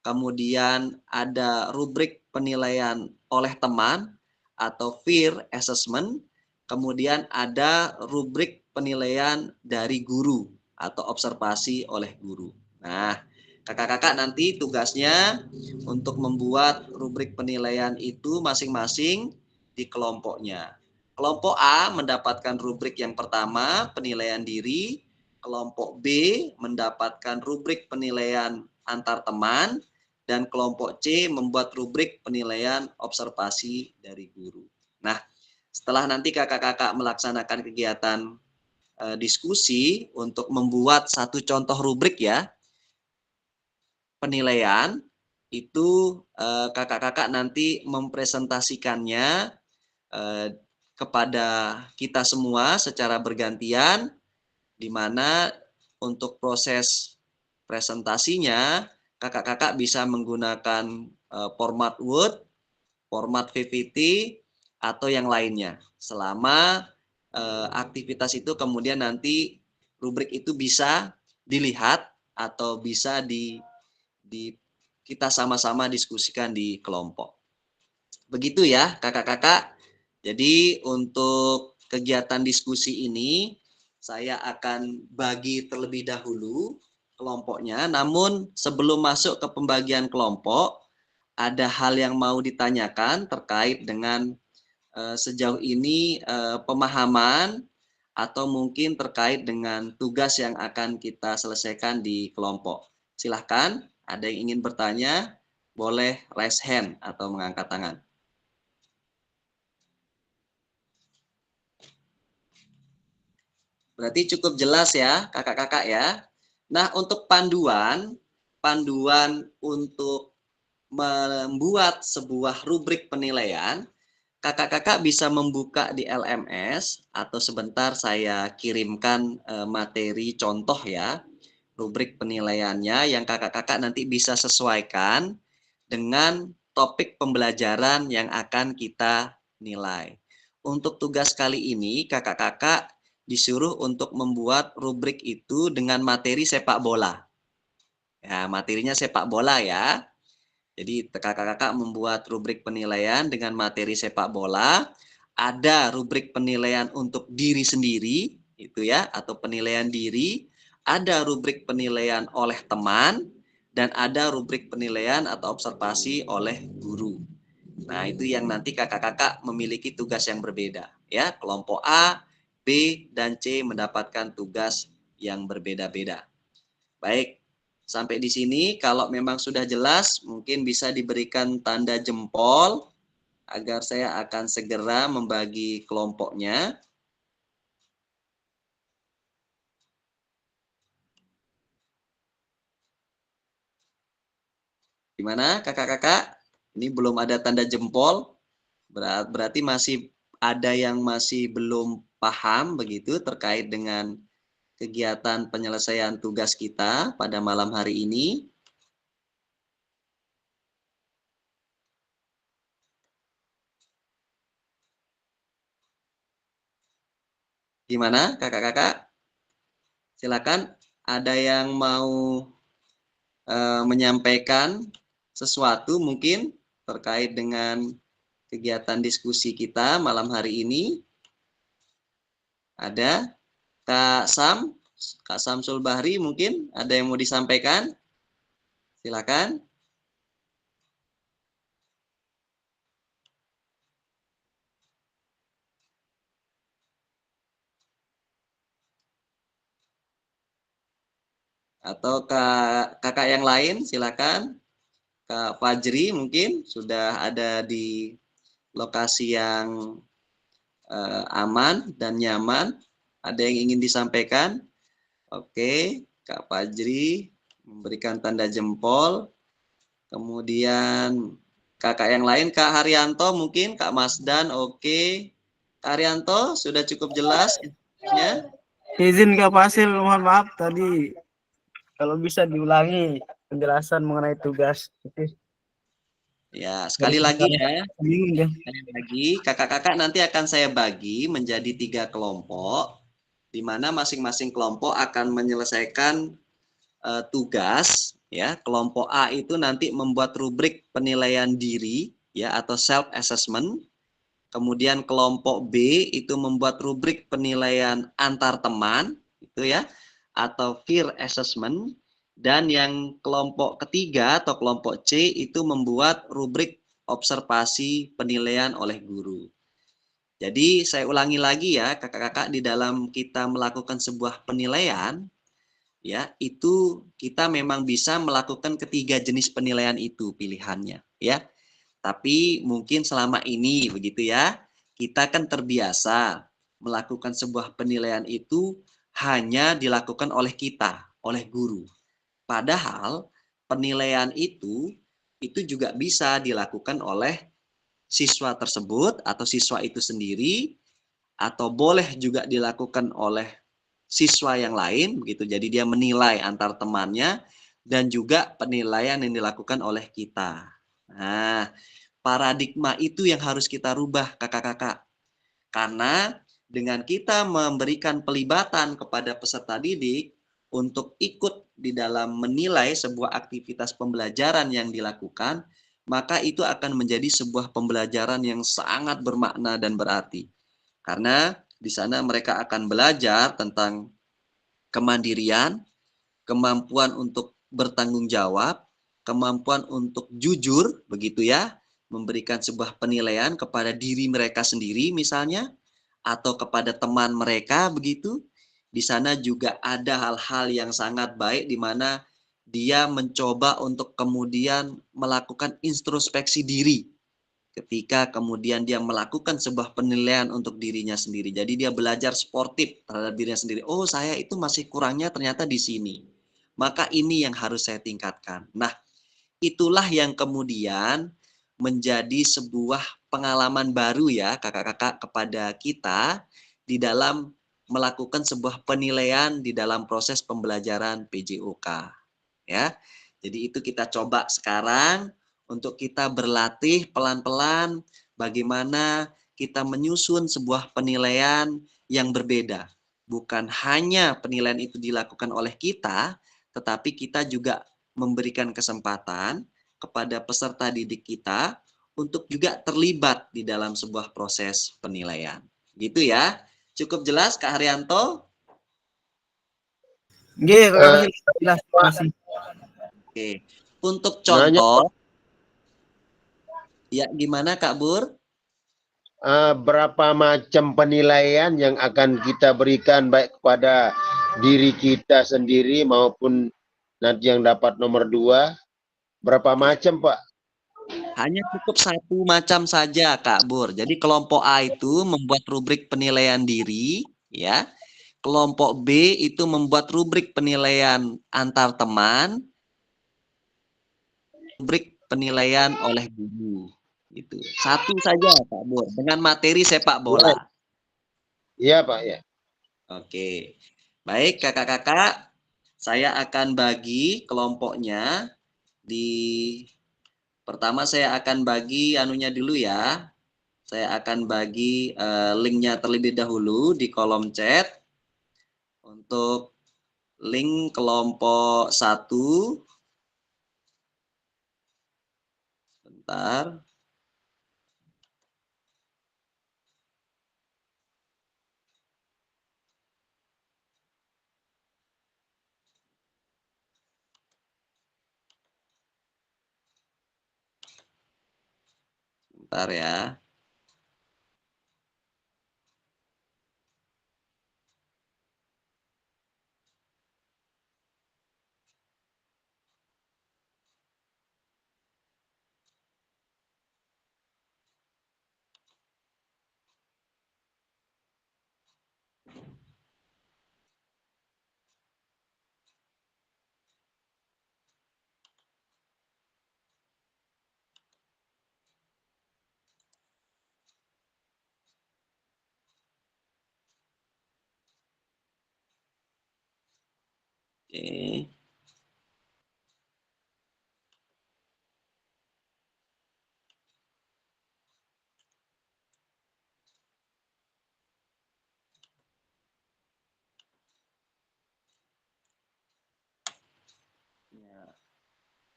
Kemudian ada rubrik penilaian oleh teman atau peer assessment. Kemudian ada rubrik penilaian dari guru atau observasi oleh guru. Nah, kakak-kakak nanti tugasnya untuk membuat rubrik penilaian itu masing-masing di kelompoknya. Kelompok A mendapatkan rubrik yang pertama, penilaian diri. Kelompok B mendapatkan rubrik penilaian antar teman. Dan kelompok C membuat rubrik penilaian observasi dari guru. Nah, setelah nanti kakak-kakak melaksanakan kegiatan diskusi untuk membuat satu contoh rubrik ya, penilaian, itu kakak-kakak nanti mempresentasikannya kepada kita semua secara bergantian, di mana untuk proses presentasinya kakak-kakak bisa menggunakan format Word, format PPT, atau yang lainnya. Selama aktivitas itu kemudian nanti rubrik itu bisa dilihat atau bisa kita sama-sama diskusikan di kelompok. Begitu ya kakak-kakak. Jadi untuk kegiatan diskusi ini saya akan bagi terlebih dahulu kelompoknya. Namun sebelum masuk ke pembagian kelompok, ada hal yang mau ditanyakan terkait dengan sejauh ini pemahaman atau mungkin terkait dengan tugas yang akan kita selesaikan di kelompok. Silahkan, ada yang ingin bertanya, boleh raise hand atau mengangkat tangan. Berarti cukup jelas ya kakak-kakak ya. Nah, untuk panduan untuk membuat sebuah rubrik penilaian, kakak-kakak bisa membuka di LMS atau sebentar saya kirimkan materi contoh ya, rubrik penilaiannya yang kakak-kakak nanti bisa sesuaikan dengan topik pembelajaran yang akan kita nilai. Untuk tugas kali ini kakak-kakak disuruh untuk membuat rubrik itu dengan materi sepak bola. Ya, materinya sepak bola ya. Jadi kakak-kakak membuat rubrik penilaian dengan materi sepak bola. Ada rubrik penilaian untuk diri sendiri, itu ya, atau penilaian diri. Ada rubrik penilaian oleh teman, dan ada rubrik penilaian atau observasi oleh guru. Nah, itu yang nanti kakak-kakak memiliki tugas yang berbeda. Ya, kelompok A, B, dan C mendapatkan tugas yang berbeda-beda. Baik, sampai di sini kalau memang sudah jelas, mungkin bisa diberikan tanda jempol agar saya akan segera membagi kelompoknya. Gimana kakak-kakak? Ini belum ada tanda jempol, berarti masih ada yang masih belum paham begitu terkait dengan kegiatan penyelesaian tugas kita pada malam hari ini? Gimana kakak-kakak? Silakan, ada yang mau menyampaikan sesuatu mungkin terkait dengan kegiatan diskusi kita malam hari ini? Ada? Kak Samsul Bahri mungkin ada yang mau disampaikan? Silakan. Atau kakak yang lain silakan. Kak Fajri mungkin sudah ada di lokasi yang aman dan nyaman. Ada yang ingin disampaikan? Oke, Kak Fajri memberikan tanda jempol. Kemudian kakak yang lain, Kak Haryanto mungkin, Kak Masdan, oke. Kak Haryanto sudah cukup jelas instruksinya? Izin Kak Fasil, mohon maaf tadi kalau bisa diulangi penjelasan mengenai tugas. Oke. Ya, sekali lagi ya. Bingung ya. Sekali lagi, kakak-kakak nanti akan saya bagi menjadi 3 kelompok, di mana masing-masing kelompok akan menyelesaikan tugas. Ya, kelompok A itu nanti membuat rubrik penilaian diri, ya, atau self assessment. Kemudian kelompok B itu membuat rubrik penilaian antar teman, itu ya, atau peer assessment. Dan yang kelompok ketiga atau kelompok C itu membuat rubrik observasi penilaian oleh guru. Jadi saya ulangi lagi ya kakak-kakak, di dalam kita melakukan sebuah penilaian, ya itu kita memang bisa melakukan ketiga jenis penilaian itu pilihannya, ya. Tapi mungkin selama ini begitu ya, kita kan terbiasa melakukan sebuah penilaian itu hanya dilakukan oleh kita, oleh guru. Padahal penilaian itu juga bisa dilakukan oleh siswa tersebut atau siswa itu sendiri, atau boleh juga dilakukan oleh siswa yang lain begitu. Jadi dia menilai antar temannya, dan juga penilaian yang dilakukan oleh kita. Nah, paradigma itu yang harus kita rubah kakak-kakak. Karena dengan kita memberikan pelibatan kepada peserta didik untuk ikut di dalam menilai sebuah aktivitas pembelajaran yang dilakukan, maka itu akan menjadi sebuah pembelajaran yang sangat bermakna dan berarti. Karena di sana mereka akan belajar tentang kemandirian, kemampuan untuk bertanggung jawab, kemampuan untuk jujur, begitu ya, memberikan sebuah penilaian kepada diri mereka sendiri misalnya, atau kepada teman mereka begitu. Di sana juga ada hal-hal yang sangat baik di mana dia mencoba untuk kemudian melakukan introspeksi diri ketika kemudian dia melakukan sebuah penilaian untuk dirinya sendiri. Jadi dia belajar sportif terhadap dirinya sendiri. Oh, saya itu masih kurangnya ternyata di sini. Maka ini yang harus saya tingkatkan. Nah, itulah yang kemudian menjadi sebuah pengalaman baru ya kakak-kakak kepada kita di dalam melakukan sebuah penilaian di dalam proses pembelajaran PJOK. Ya, jadi itu kita coba sekarang untuk kita berlatih pelan-pelan bagaimana kita menyusun sebuah penilaian yang berbeda. Bukan hanya penilaian itu dilakukan oleh kita, tetapi kita juga memberikan kesempatan kepada peserta didik kita untuk juga terlibat di dalam sebuah proses penilaian. Gitu ya. Cukup jelas Kak Haryanto? Nggih, jelas. Terima kasih. Oke. Untuk contoh, ya gimana Kak Bur? Berapa macam penilaian yang akan kita berikan baik kepada diri kita sendiri maupun nanti yang dapat nomor 2? Berapa macam, Pak? Hanya cukup satu macam saja Kak Bur. Jadi kelompok A itu membuat rubrik penilaian diri, ya. Kelompok B itu membuat rubrik penilaian antar teman, rubrik penilaian oleh guru. Itu satu saja Pak Bor dengan materi sepak bola. Iya Pak ya. Oke, baik kakak-kakak, saya akan bagi kelompoknya di pertama saya akan bagi anunya dulu ya. Saya akan bagi linknya terlebih dahulu di kolom chat untuk link kelompok 1. Bentar. Bentar ya. Oke.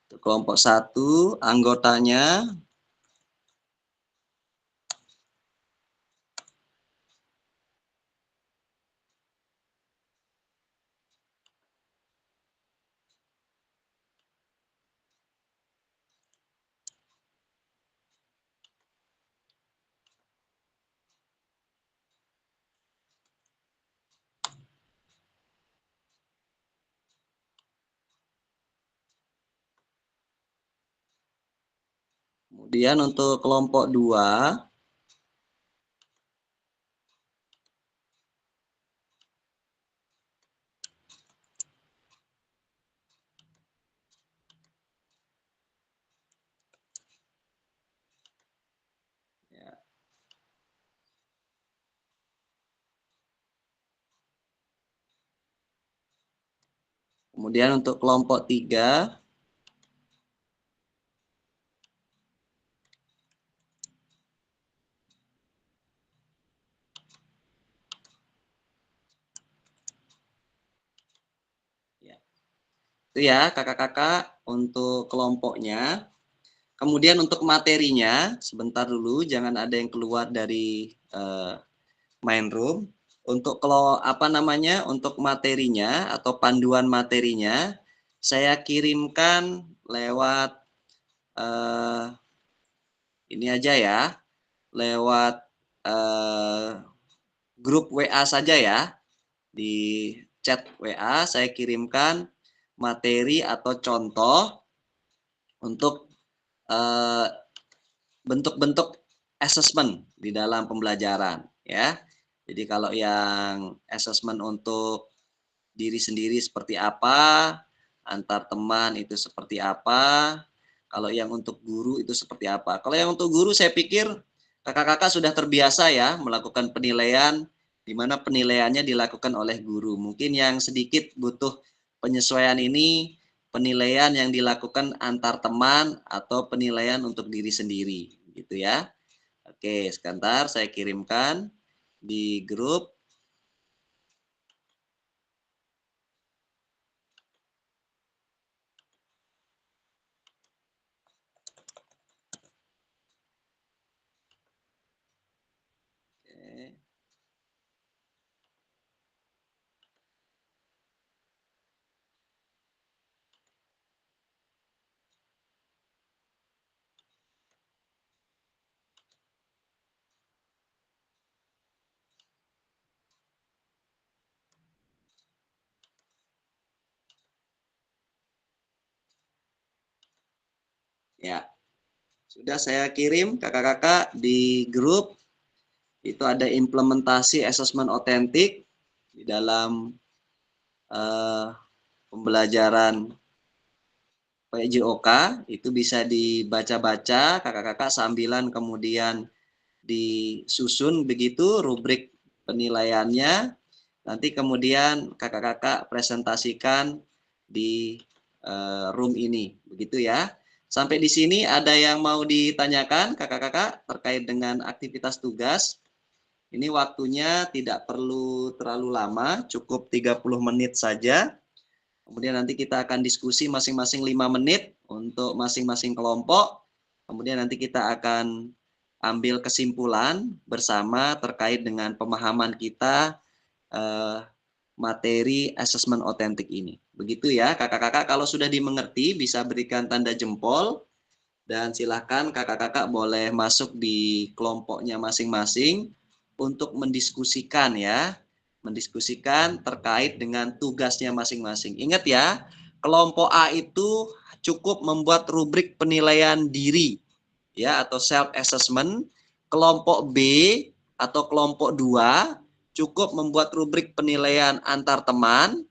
Untuk kelompok 1 anggotanya kemudian untuk kelompok 2 ya. Kemudian untuk kelompok 3 ya. Itu ya kakak-kakak untuk kelompoknya. Kemudian untuk materinya, sebentar dulu, jangan ada yang keluar dari main room. Untuk kalau apa namanya, untuk materinya atau panduan materinya, saya kirimkan lewat ini aja ya, lewat grup WA saja ya. Di chat WA saya kirimkan materi atau contoh untuk bentuk-bentuk assessment di dalam pembelajaran ya. Jadi kalau yang assessment untuk diri sendiri seperti apa, antar teman itu seperti apa, kalau yang untuk guru itu seperti apa. Kalau yang untuk guru saya pikir kakak-kakak sudah terbiasa ya melakukan penilaian di mana penilaiannya dilakukan oleh guru. Mungkin yang sedikit butuh penyesuaian ini penilaian yang dilakukan antar teman atau penilaian untuk diri sendiri gitu ya. Oke, sebentar saya kirimkan di grup. Oke. Ya, sudah saya kirim kakak-kakak di grup. Itu ada implementasi asesmen otentik di dalam pembelajaran PJOK, itu bisa dibaca-baca kakak-kakak sambilan kemudian disusun begitu rubrik penilaiannya. Nanti kemudian kakak-kakak presentasikan di room ini, begitu ya. Sampai di sini ada yang mau ditanyakan kakak-kakak terkait dengan aktivitas tugas? Ini waktunya tidak perlu terlalu lama, cukup 30 menit saja. Kemudian nanti kita akan diskusi masing-masing 5 menit untuk masing-masing kelompok. Kemudian nanti kita akan ambil kesimpulan bersama terkait dengan pemahaman kita materi asesmen otentik ini. Begitu ya kakak-kakak, kalau sudah dimengerti bisa berikan tanda jempol dan silahkan kakak-kakak boleh masuk di kelompoknya masing-masing untuk mendiskusikan ya, mendiskusikan terkait dengan tugasnya masing-masing. Ingat ya, kelompok A itu cukup membuat rubrik penilaian diri ya atau self assessment. Kelompok B atau kelompok 2 cukup membuat rubrik penilaian antar teman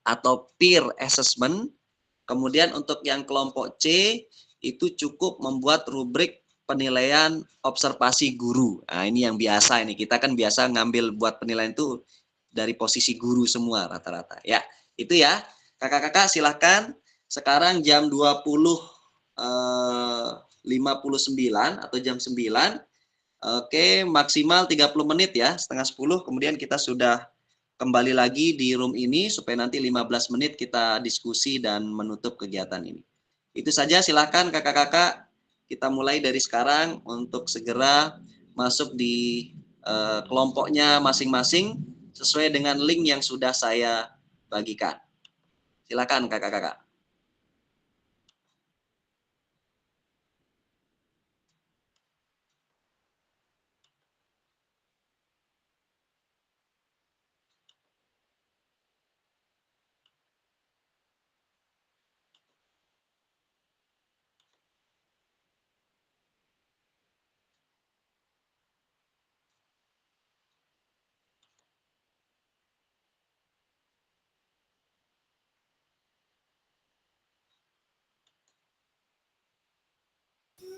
atau peer assessment. Kemudian untuk yang kelompok C itu cukup membuat rubrik penilaian observasi guru. Nah, ini yang biasa ini. Kita kan biasa ngambil buat penilaian itu dari posisi guru semua rata-rata. Ya, itu ya. Kakak-kakak silahkan. Sekarang jam 20.59 atau jam 9. Oke, maksimal 30 menit ya, setengah 10. Kemudian kita sudah kembali lagi di room ini supaya nanti 15 menit kita diskusi dan menutup kegiatan ini. Itu saja, silakan kakak-kakak kita mulai dari sekarang untuk segera masuk di kelompoknya masing-masing sesuai dengan link yang sudah saya bagikan. Silakan kakak-kakak.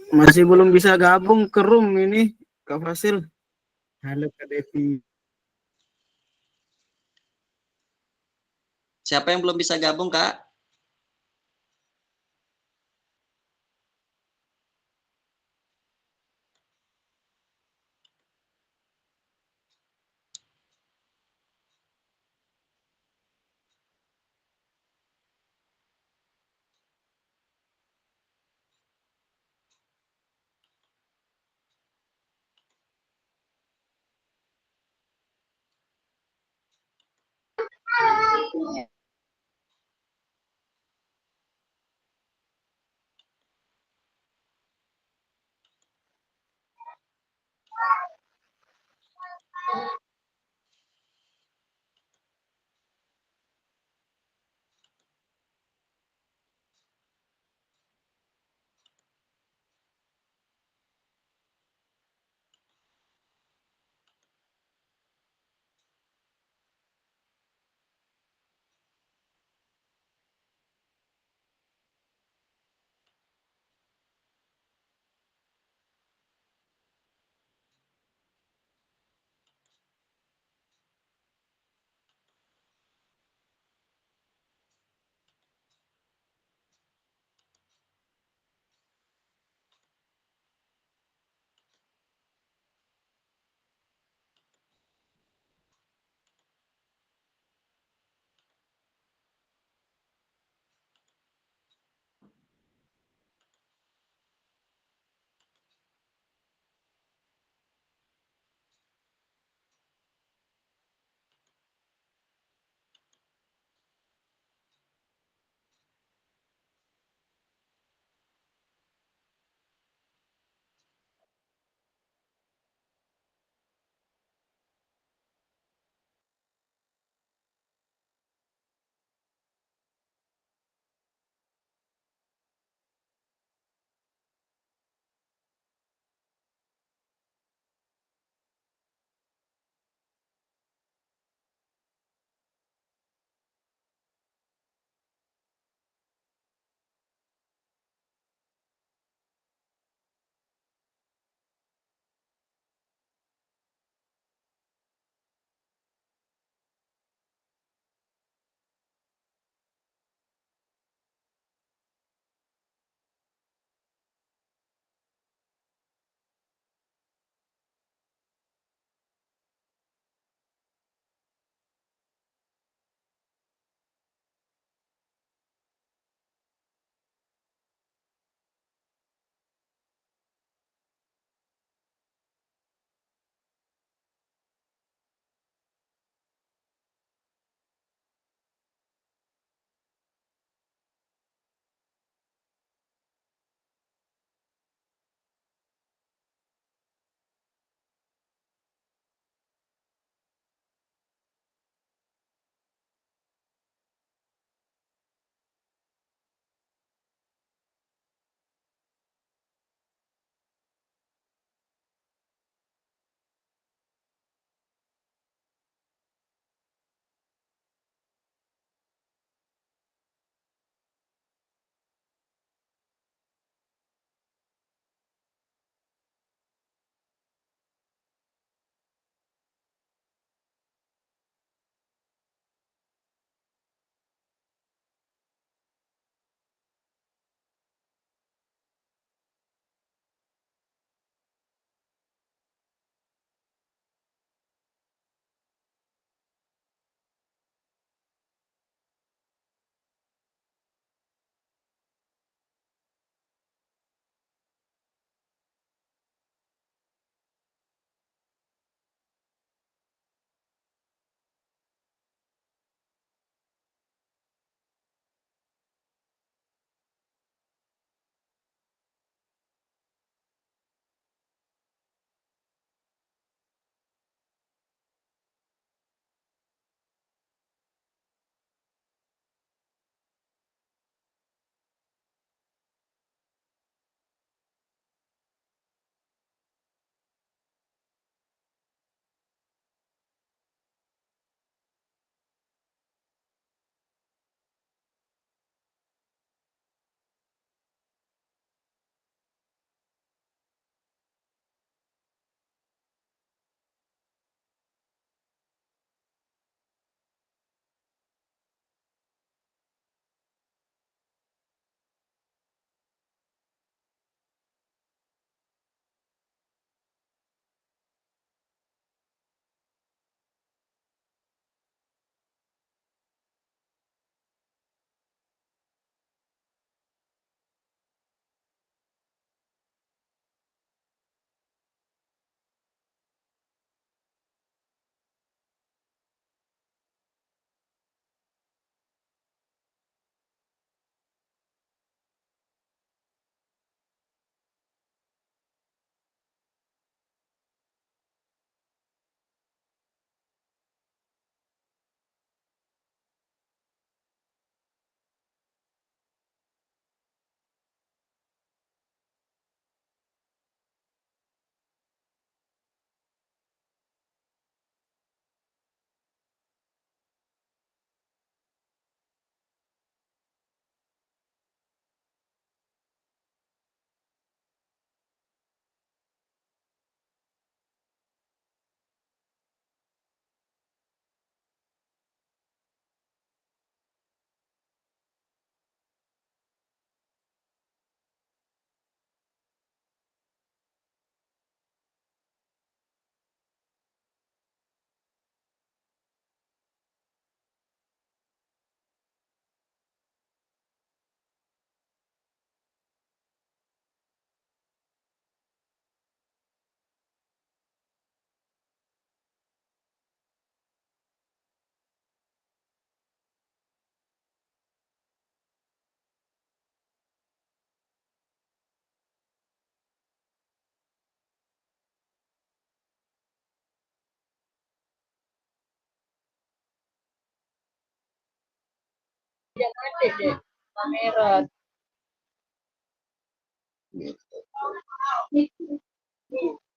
Masih belum bisa gabung ke room ini, Kak Fasil. Halo Kak Devi. Siapa yang belum bisa gabung, Kak?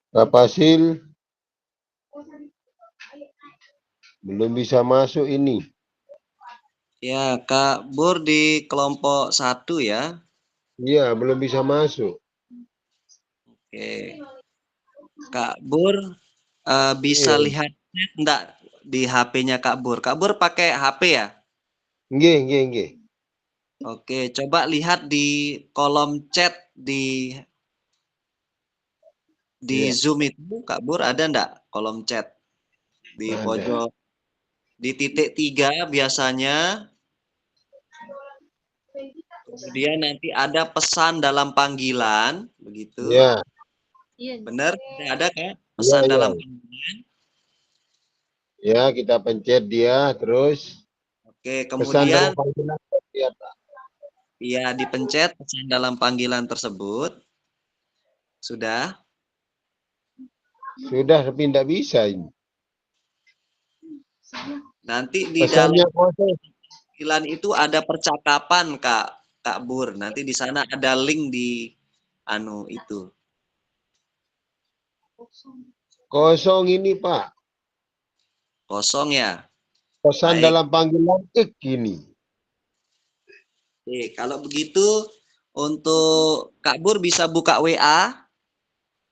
Pak Fasil belum bisa masuk ini. Ya, Kak Bur di kelompok 1 ya. Iya, belum bisa masuk. Oke. Kak Bur bisa Iya. lihat enggak di HP-nya Kak Bur? Kak Bur pakai HP ya? Nggih, nggih, nggih. Oke, coba lihat di kolom chat di Iya. Zoom itu Kak Bur ada enggak kolom chat di Ada. pojok di titik 3 biasanya. Kemudian nanti ada pesan dalam panggilan begitu. Iya, Benar? Ada kan? iya, Pesan iya. dalam panggilan. Ya, kita pencet dia, terus Oke, pesan dalam kemudian panggilan lihat, Pak. ya dipencet pesan dalam panggilan tersebut. Sudah. Sudah, tapi tidak bisa ini. Nanti di dalam Pesannya kosong. panggilan itu ada percakapan Kak Bur. Nanti di sana ada link di itu. Kosong ini, Pak. Kosong ya. Pesan Baik. dalam panggilan ini. Oke, kalau begitu untuk Kak Bur bisa buka WA.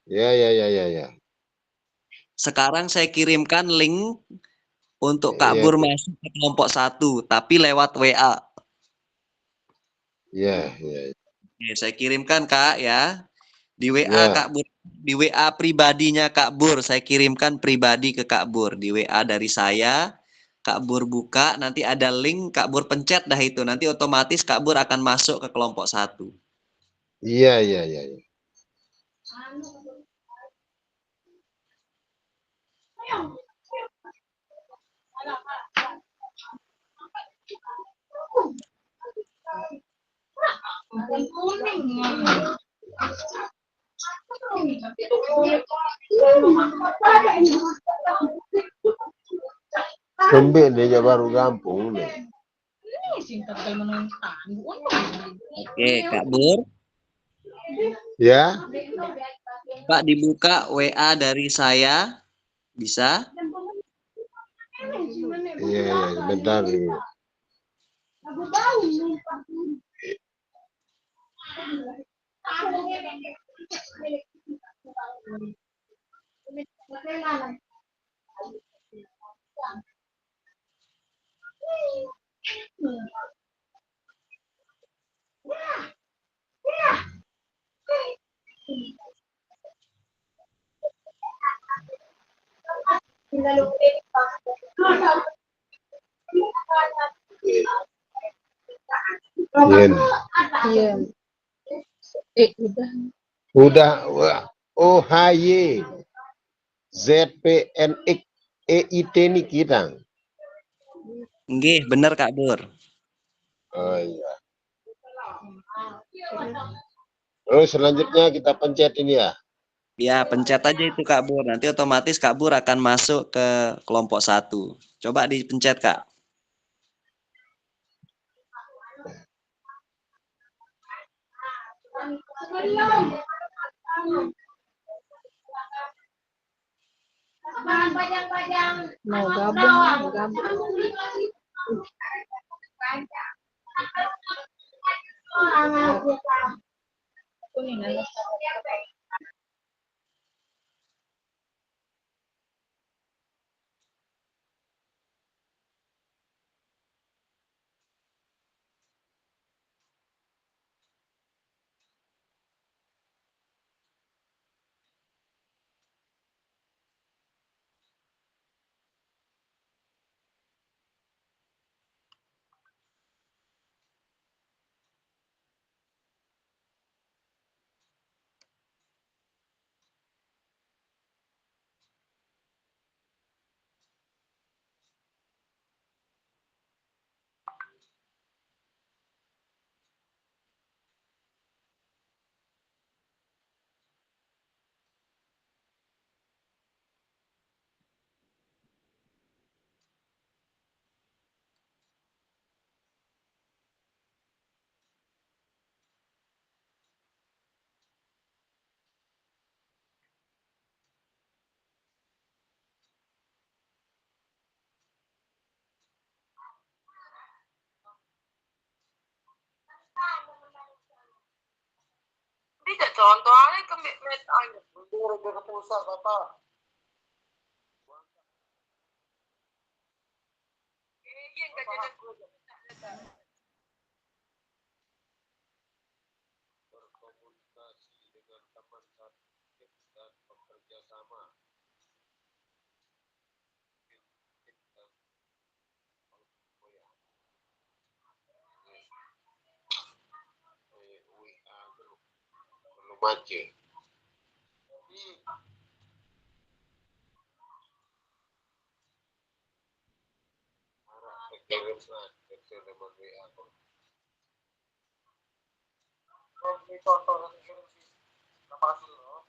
Ya, ya, ya, ya, ya. Sekarang saya kirimkan link untuk Kak Ya, Bur masuk ke kelompok 1, tapi lewat WA. ya, ya. Oke, saya kirimkan Kak ya. Di WA Ya. Kak Bur, di WA pribadinya Kak Bur, saya kirimkan pribadi ke Kak Bur. Di WA dari saya, Kak Bur buka, nanti ada link, Kak Bur pencet dah itu. Nanti otomatis Kak Bur akan masuk ke kelompok 1. Iya, iya, iya, iya. Tembik dia baru gampung nih. Oke, Kak Bur, Ya, Pak dibuka WA dari saya, bisa? iya, iya, sebentar. Yen. Iya. Udah. Udah, OHY ZPNX EIT ini kita. Nggih, bener Kak Bur. Oh iya. Terus selanjutnya kita pencet ini ya. Ya, pencet aja itu Kak Bur. Nanti otomatis Kak Bur akan masuk ke kelompok 1. Coba dipencet Kak. Mau gabung, gabung. Kuningan. Tidak contohnya ke aja. Gara-gara pusat, Bapak. Iya, enggak jadi Berkomunikasi dengan teman sakit dan bekerja sama. Belum aja. Kirim kecil dengan WA. Ini contoh yang kirim sih. Apa hasil lo?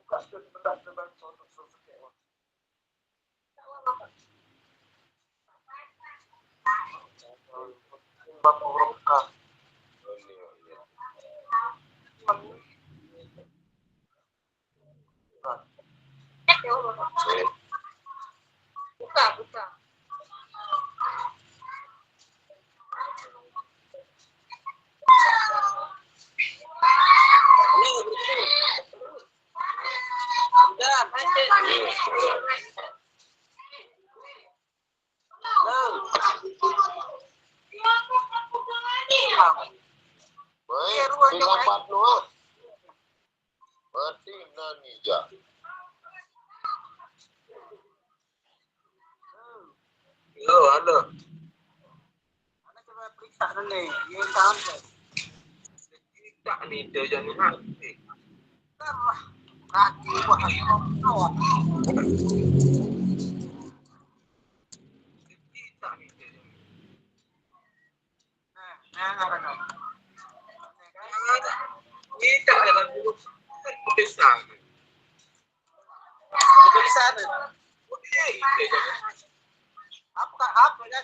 Buka sudah contoh sesuatu. Bapak berkah. buka. Baik, selamat doa. Mati nanija. Halo, halo. Mana coba periksa dulu nih, ini sampai. Tidak nih, dia jadi hati. Terah, kaki buat awak. Tidak nih, dia jadi. Nah, ada. Tidak ada dulu. Bisa. Bisa deh. Apa ya?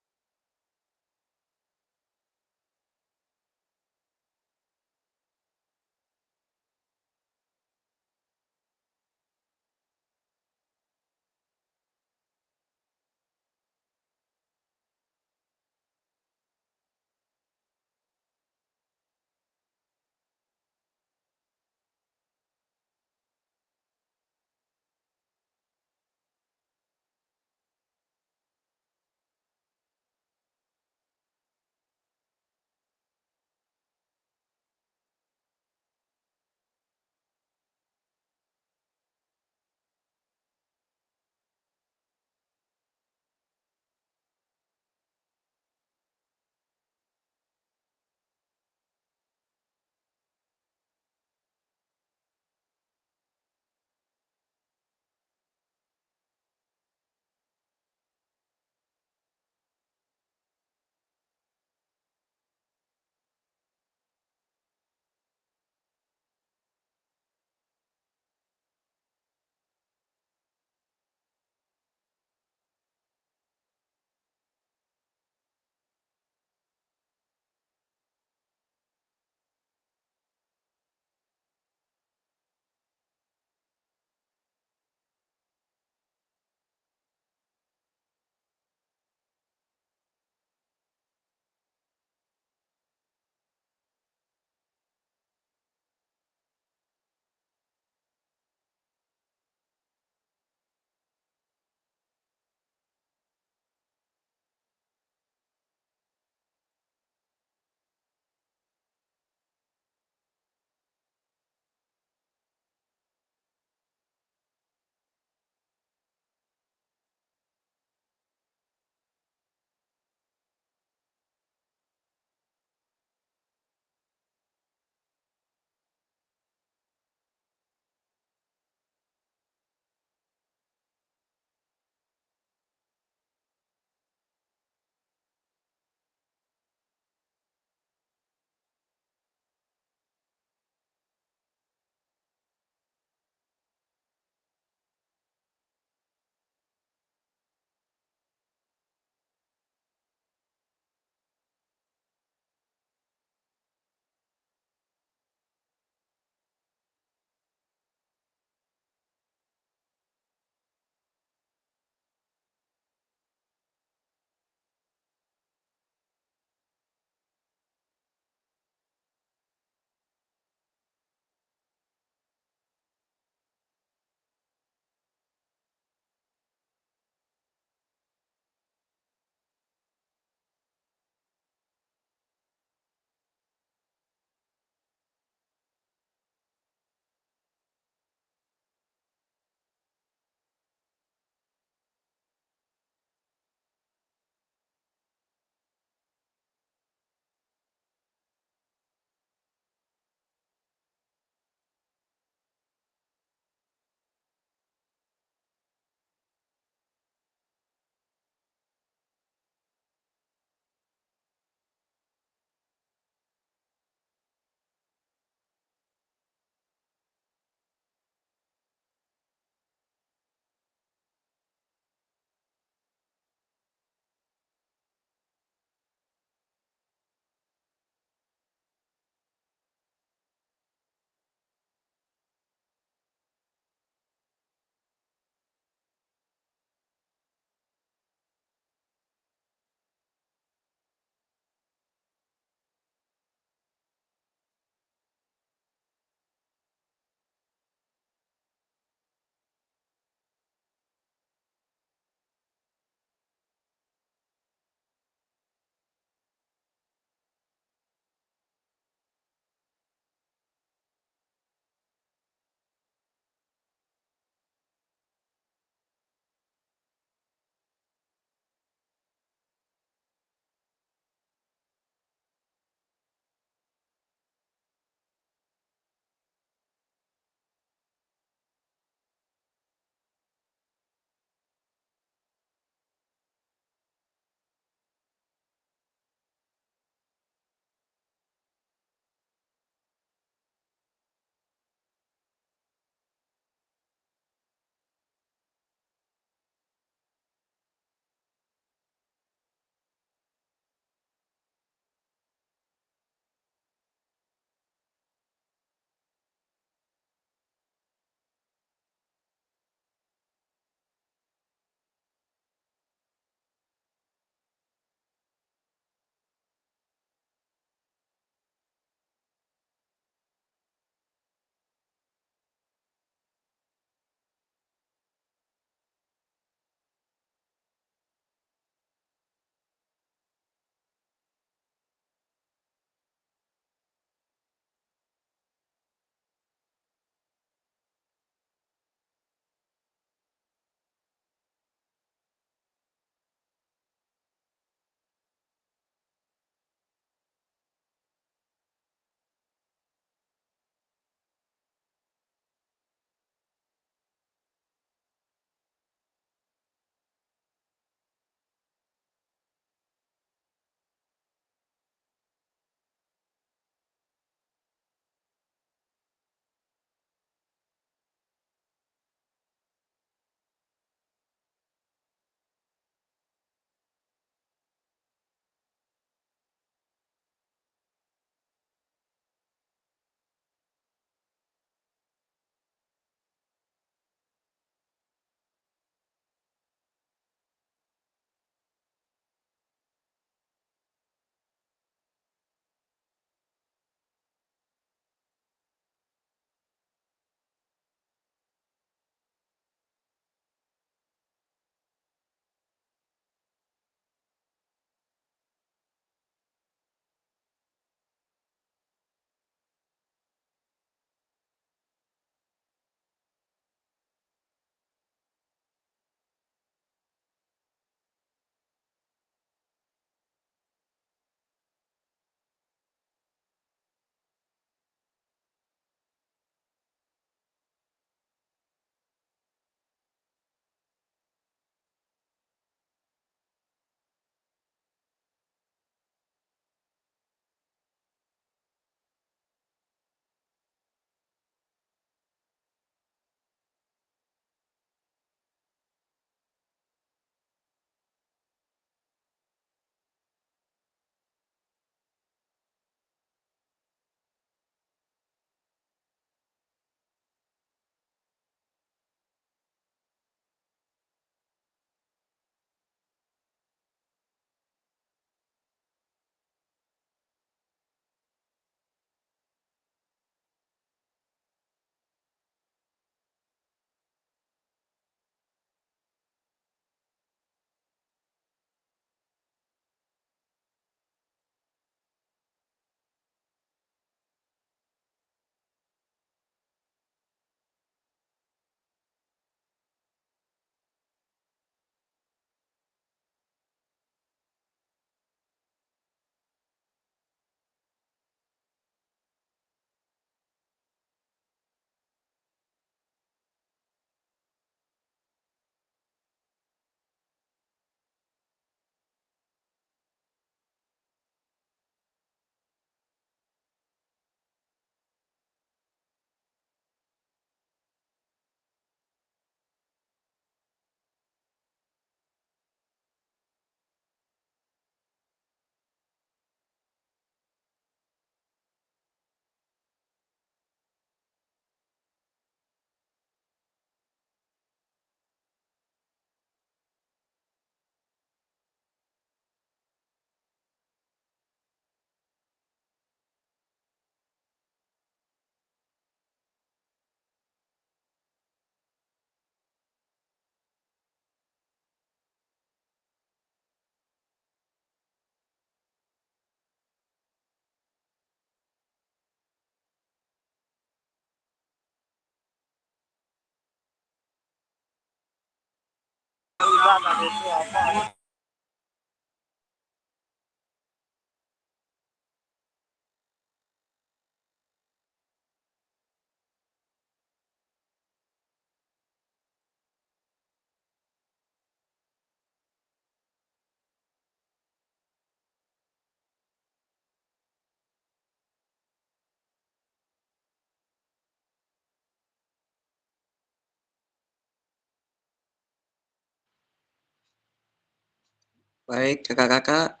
Baik, kakak-kakak,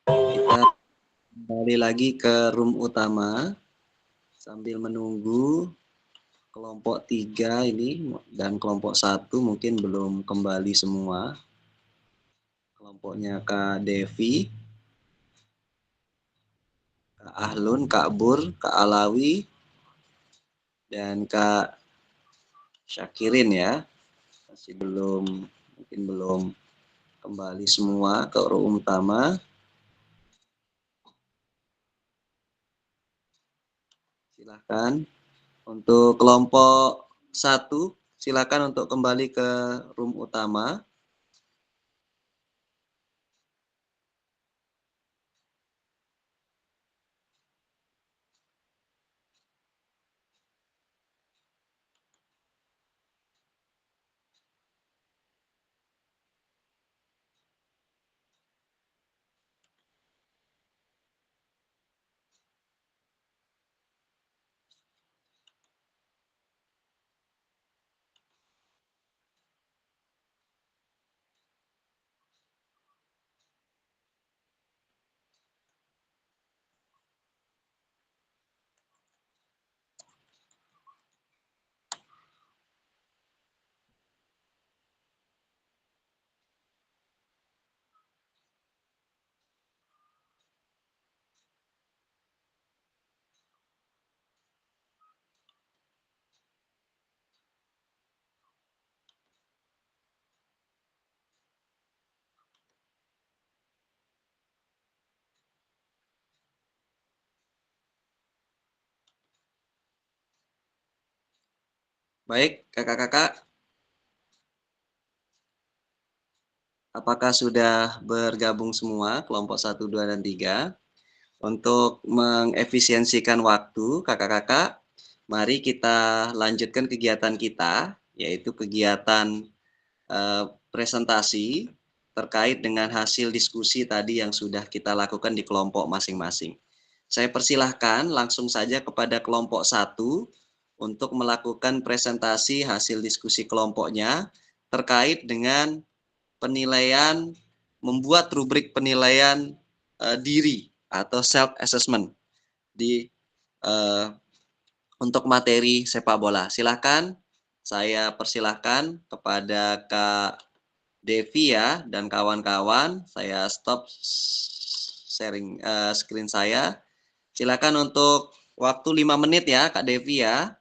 kita kembali lagi ke room utama sambil menunggu kelompok 3 ini dan kelompok 1 mungkin belum kembali semua. Kelompoknya Kak Devi, Kak Ahlun, Kak Bur, Kak Alawi, dan Kak Syakirin ya. Masih mungkin belum kembali semua ke room utama. Silahkan untuk kelompok 1, silakan untuk kembali ke room utama. Baik, kakak-kakak, apakah sudah bergabung semua kelompok 1, 2, dan 3? Untuk mengefisiensikan waktu, kakak-kakak, mari kita lanjutkan kegiatan kita, yaitu kegiatan presentasi terkait dengan hasil diskusi tadi yang sudah kita lakukan di kelompok masing-masing. Saya persilahkan langsung saja kepada kelompok 1 untuk melakukan presentasi hasil diskusi kelompoknya terkait dengan penilaian, membuat rubrik penilaian diri atau self assessment untuk materi sepak bola. Silakan, saya persilahkan kepada Kak Devi ya dan kawan-kawan. Saya stop sharing screen saya. Silakan untuk waktu 5 menit ya Kak Devi ya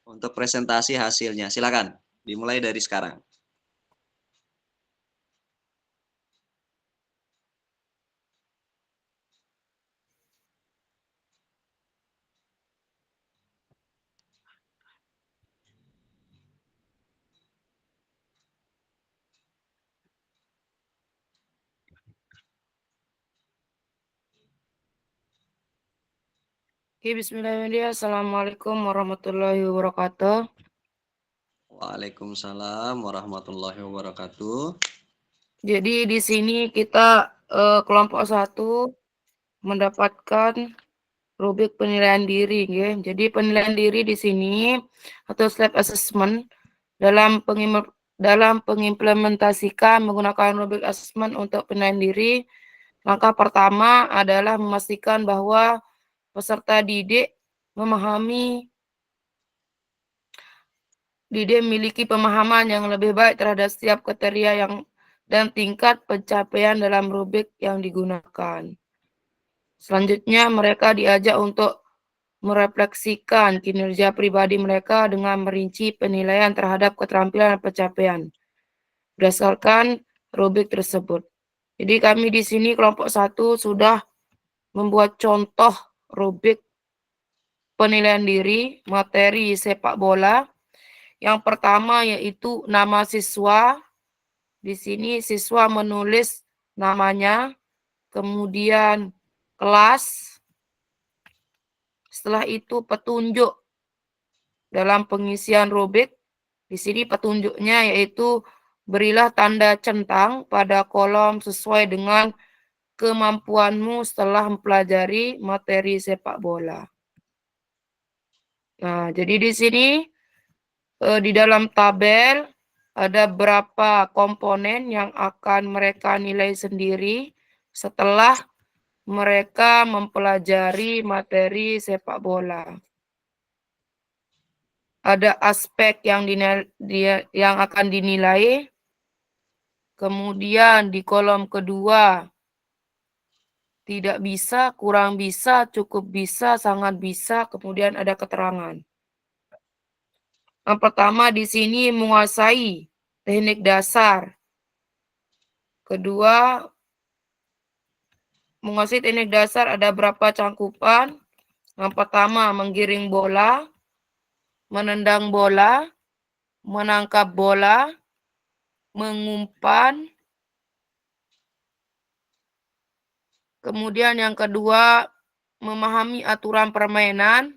untuk presentasi hasilnya. Silakan, dimulai dari sekarang. Oke, bismillahirrahmanirrahim. Assalamualaikum warahmatullahi wabarakatuh. Waalaikumsalam warahmatullahi wabarakatuh. Jadi di sini kita kelompok 1 mendapatkan rubrik penilaian diri, ya. Jadi penilaian diri di sini atau self assessment dalam pengimplementasikan menggunakan rubrik assessment untuk penilaian diri, langkah pertama adalah memastikan bahwa peserta didik memiliki pemahaman yang lebih baik terhadap setiap kriteria dan tingkat pencapaian dalam rubrik yang digunakan. Selanjutnya, mereka diajak untuk merefleksikan kinerja pribadi mereka dengan merinci penilaian terhadap keterampilan dan pencapaian berdasarkan rubrik tersebut. Jadi kami di sini kelompok 1 sudah membuat contoh rubrik penilaian diri materi sepak bola. Yang pertama yaitu nama siswa di sini siswa menulis namanya, kemudian kelas, setelah itu petunjuk dalam pengisian rubrik. Di sini petunjuknya yaitu berilah tanda centang pada kolom sesuai dengan kemampuanmu setelah mempelajari materi sepak bola. Nah, jadi di sini di dalam tabel ada berapa komponen yang akan mereka nilai sendiri setelah mereka mempelajari materi sepak bola. Ada aspek yang akan dinilai. Kemudian di kolom kedua, tidak bisa, kurang bisa, cukup bisa, sangat bisa, kemudian ada keterangan. Yang pertama di sini menguasai teknik dasar. Kedua, menguasai teknik dasar ada berapa cangkupan? Yang pertama, menggiring bola, menendang bola, menangkap bola, mengumpan. Kemudian yang kedua, memahami aturan permainan.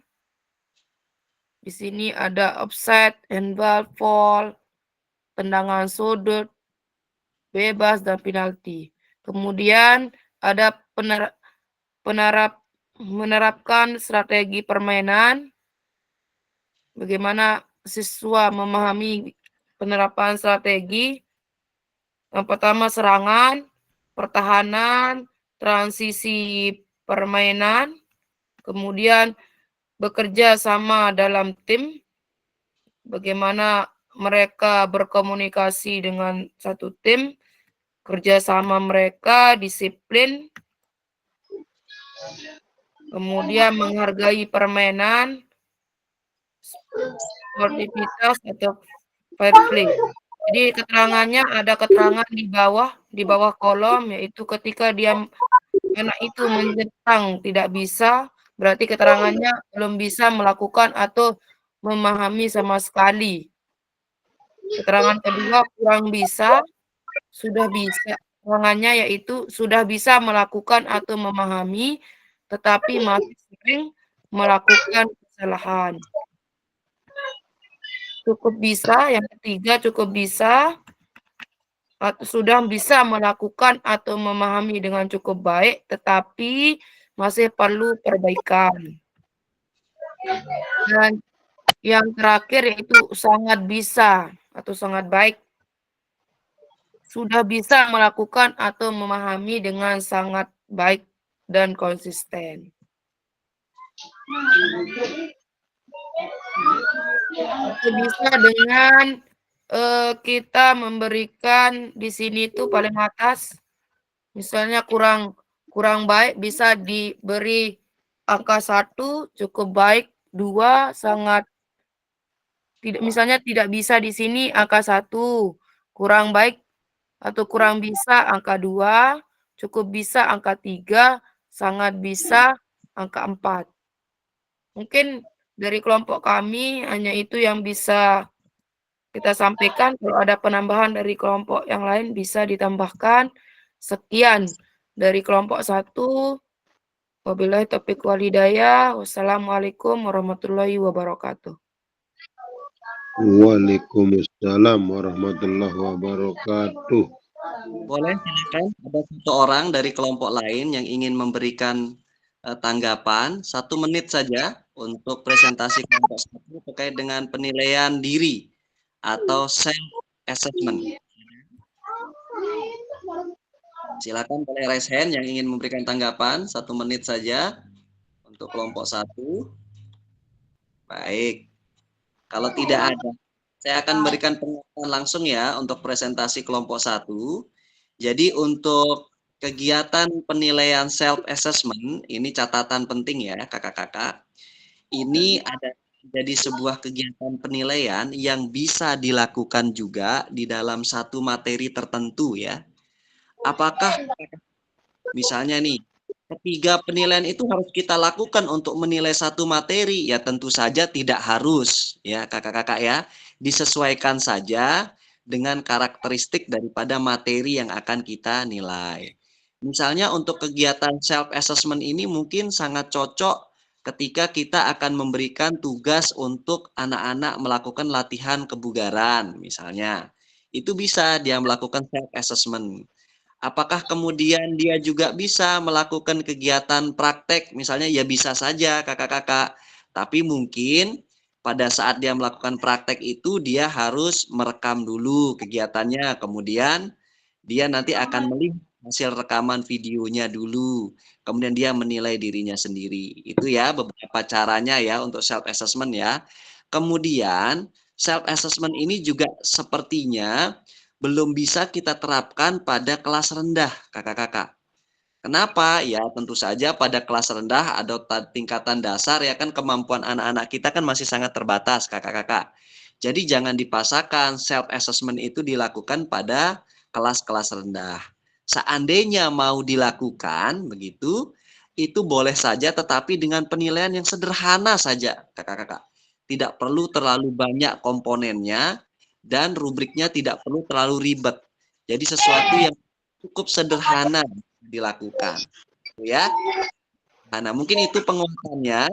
Di sini ada offside, handball, foul, tendangan sudut, bebas, dan penalti. Kemudian ada menerapkan strategi permainan. Bagaimana siswa memahami penerapan strategi. Yang pertama serangan, pertahanan, transisi permainan, kemudian bekerja sama dalam tim, bagaimana mereka berkomunikasi dengan satu tim, kerjasama mereka, disiplin, kemudian menghargai permainan, sportivitas atau fair play. Jadi keterangannya ada keterangan di bawah kolom, yaitu ketika anak itu menyerang tidak bisa, berarti keterangannya belum bisa melakukan atau memahami sama sekali. Keterangan kedua kurang bisa, sudah bisa. Keterangannya yaitu sudah bisa melakukan atau memahami, tetapi masih sering melakukan kesalahan. Cukup bisa, yang ketiga cukup bisa, atau sudah bisa melakukan atau memahami dengan cukup baik, tetapi masih perlu perbaikan. Dan yang terakhir yaitu sangat bisa atau sangat baik. Sudah bisa melakukan atau memahami dengan sangat baik dan konsisten. Bisa dengan kita memberikan di sini tuh paling atas, misalnya kurang baik bisa diberi angka 1, cukup baik 2, sangat tidak, misalnya tidak bisa di sini angka 1, kurang baik atau kurang bisa angka 2, cukup bisa angka 3, sangat bisa angka 4. Mungkin dari kelompok kami hanya itu yang bisa kita sampaikan. Kalau ada penambahan dari kelompok yang lain bisa ditambahkan. Sekian dari kelompok 1. Wabillahi taufiq wal hidayah. Wassalamualaikum warahmatullahi wabarakatuh. Waalaikumsalam warahmatullahi wabarakatuh. Boleh silakan, ada satu orang dari kelompok lain yang ingin memberikan tanggapan 1 menit saja untuk presentasi kelompok 1 terkait dengan penilaian diri atau self assessment. Silakan boleh raise hand yang ingin memberikan tanggapan 1 menit saja untuk kelompok 1. Baik. Kalau tidak ada, saya akan berikan pengumuman langsung ya untuk presentasi kelompok 1. Jadi untuk kegiatan penilaian self assessment, ini catatan penting ya kakak-kakak. Ini ada jadi sebuah kegiatan penilaian yang bisa dilakukan juga di dalam satu materi tertentu ya. Apakah misalnya nih, ketiga penilaian itu harus kita lakukan untuk menilai satu materi? Ya tentu saja tidak harus ya kakak-kakak ya. Disesuaikan saja dengan karakteristik daripada materi yang akan kita nilai. Misalnya untuk kegiatan self-assessment ini mungkin sangat cocok ketika kita akan memberikan tugas untuk anak-anak melakukan latihan kebugaran misalnya. Itu bisa dia melakukan self-assessment. Apakah kemudian dia juga bisa melakukan kegiatan praktek? Misalnya ya bisa saja kakak-kakak. Tapi mungkin pada saat dia melakukan praktek itu dia harus merekam dulu kegiatannya. Kemudian dia nanti akan melihat hasil rekaman videonya dulu. Kemudian dia menilai dirinya sendiri. Itu ya beberapa caranya ya untuk self assessment ya. Kemudian self assessment ini juga sepertinya belum bisa kita terapkan pada kelas rendah, kakak-kakak. Kenapa? Ya tentu saja pada kelas rendah atau tingkatan dasar ya kan kemampuan anak-anak kita kan masih sangat terbatas, kakak-kakak. Jadi jangan dipaksakan self assessment itu dilakukan pada kelas-kelas rendah. Seandainya mau dilakukan begitu, itu boleh saja tetapi dengan penilaian yang sederhana saja, kakak-kakak. Tidak perlu terlalu banyak komponennya dan rubriknya tidak perlu terlalu ribet. Jadi sesuatu yang cukup sederhana dilakukan, ya. Nah, mungkin itu penguatannya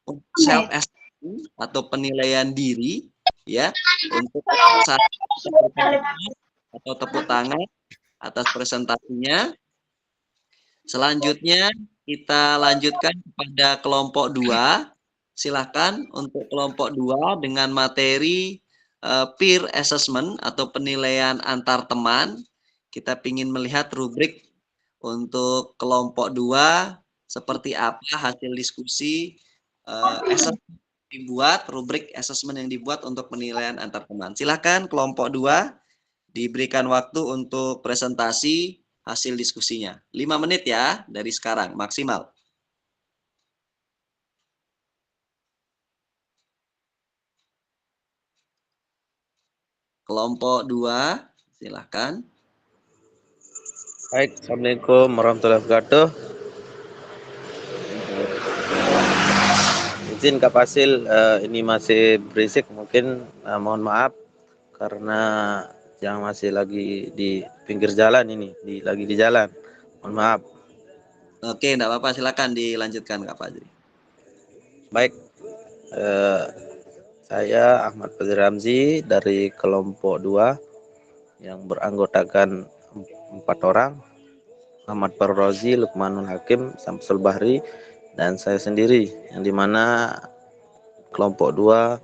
untuk self esteem atau penilaian diri, ya, untuk atau tepuk tangan atas presentasinya. Selanjutnya kita lanjutkan kepada kelompok 2. Silahkan untuk kelompok 2 dengan materi peer assessment atau penilaian antar teman. Kita ingin melihat rubrik untuk kelompok 2 seperti apa hasil diskusi assessment dibuat, rubrik assessment yang dibuat untuk penilaian antar teman. Silahkan kelompok 2 diberikan waktu untuk presentasi hasil diskusinya. 5 menit ya dari sekarang maksimal. Kelompok 2, silahkan. Baik, Assalamualaikum warahmatullahi wabarakatuh. Izin Kak Fasil, ini masih berisik mungkin, mohon maaf karena yang masih lagi di pinggir jalan ini, lagi di jalan. Mohon maaf. Oke, enggak apa-apa, silakan dilanjutkan Kak Fadri. Baik, saya Ahmad Fadri Ramzi dari kelompok 2 yang beranggotakan 4 orang. Ahmad Farrozi, Lukmanul Hakim, Samsul Bahri, dan saya sendiri, yang dimana kelompok 2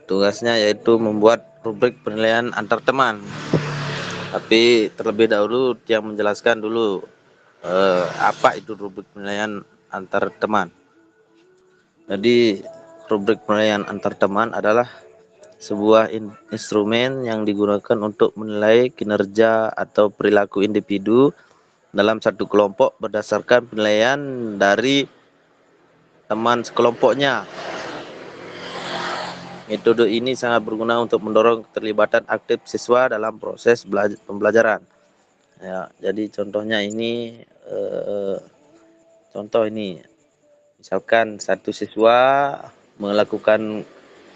tugasnya yaitu membuat rubrik penilaian antar teman. Tapi terlebih dahulu yang menjelaskan dulu apa itu rubrik penilaian antar teman. Jadi rubrik penilaian antar teman adalah sebuah instrumen yang digunakan untuk menilai kinerja atau perilaku individu dalam satu kelompok berdasarkan penilaian dari teman sekelompoknya. Metode ini sangat berguna untuk mendorong keterlibatan aktif siswa dalam proses pembelajaran. Ya, jadi contohnya ini, contoh ini, misalkan satu siswa melakukan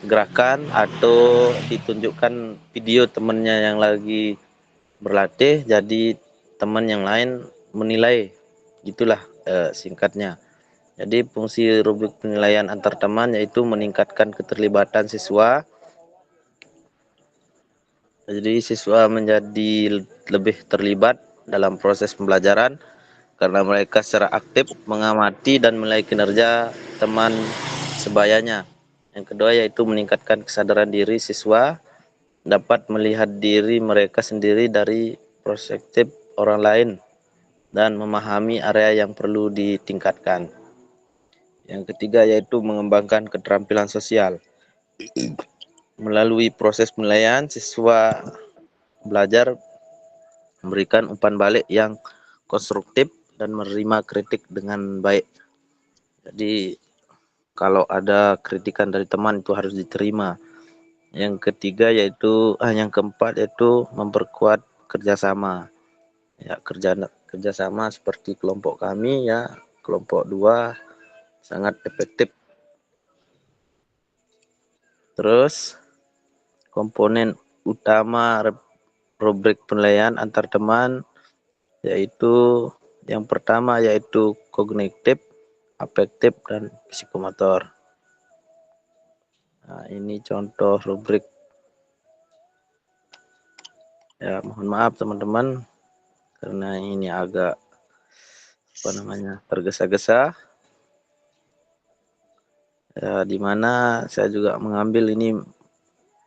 gerakan atau ditunjukkan video temannya yang lagi berlatih, jadi teman yang lain menilai, gitulah singkatnya. Jadi fungsi rubrik penilaian antar teman yaitu meningkatkan keterlibatan siswa. Jadi siswa menjadi lebih terlibat dalam proses pembelajaran karena mereka secara aktif mengamati dan menilai kinerja teman sebayanya. Yang kedua yaitu meningkatkan kesadaran diri siswa dapat melihat diri mereka sendiri dari perspektif orang lain dan memahami area yang perlu ditingkatkan. Yang ketiga yaitu mengembangkan keterampilan sosial. Melalui proses penilaian, siswa belajar memberikan umpan balik yang konstruktif dan menerima kritik dengan baik. Jadi kalau ada kritikan dari teman itu harus diterima. Yang ketiga yaitu, yang keempat yaitu memperkuat kerjasama. Ya, kerjasama seperti kelompok kami ya, kelompok 2 sangat efektif. Terus komponen utama rubrik penilaian antar teman, yaitu yang pertama yaitu kognitif, afektif, dan psikomotor. Nah, ini contoh rubrik. Ya, mohon maaf teman-teman karena ini agak tergesa-gesa. Ya, di mana saya juga mengambil ini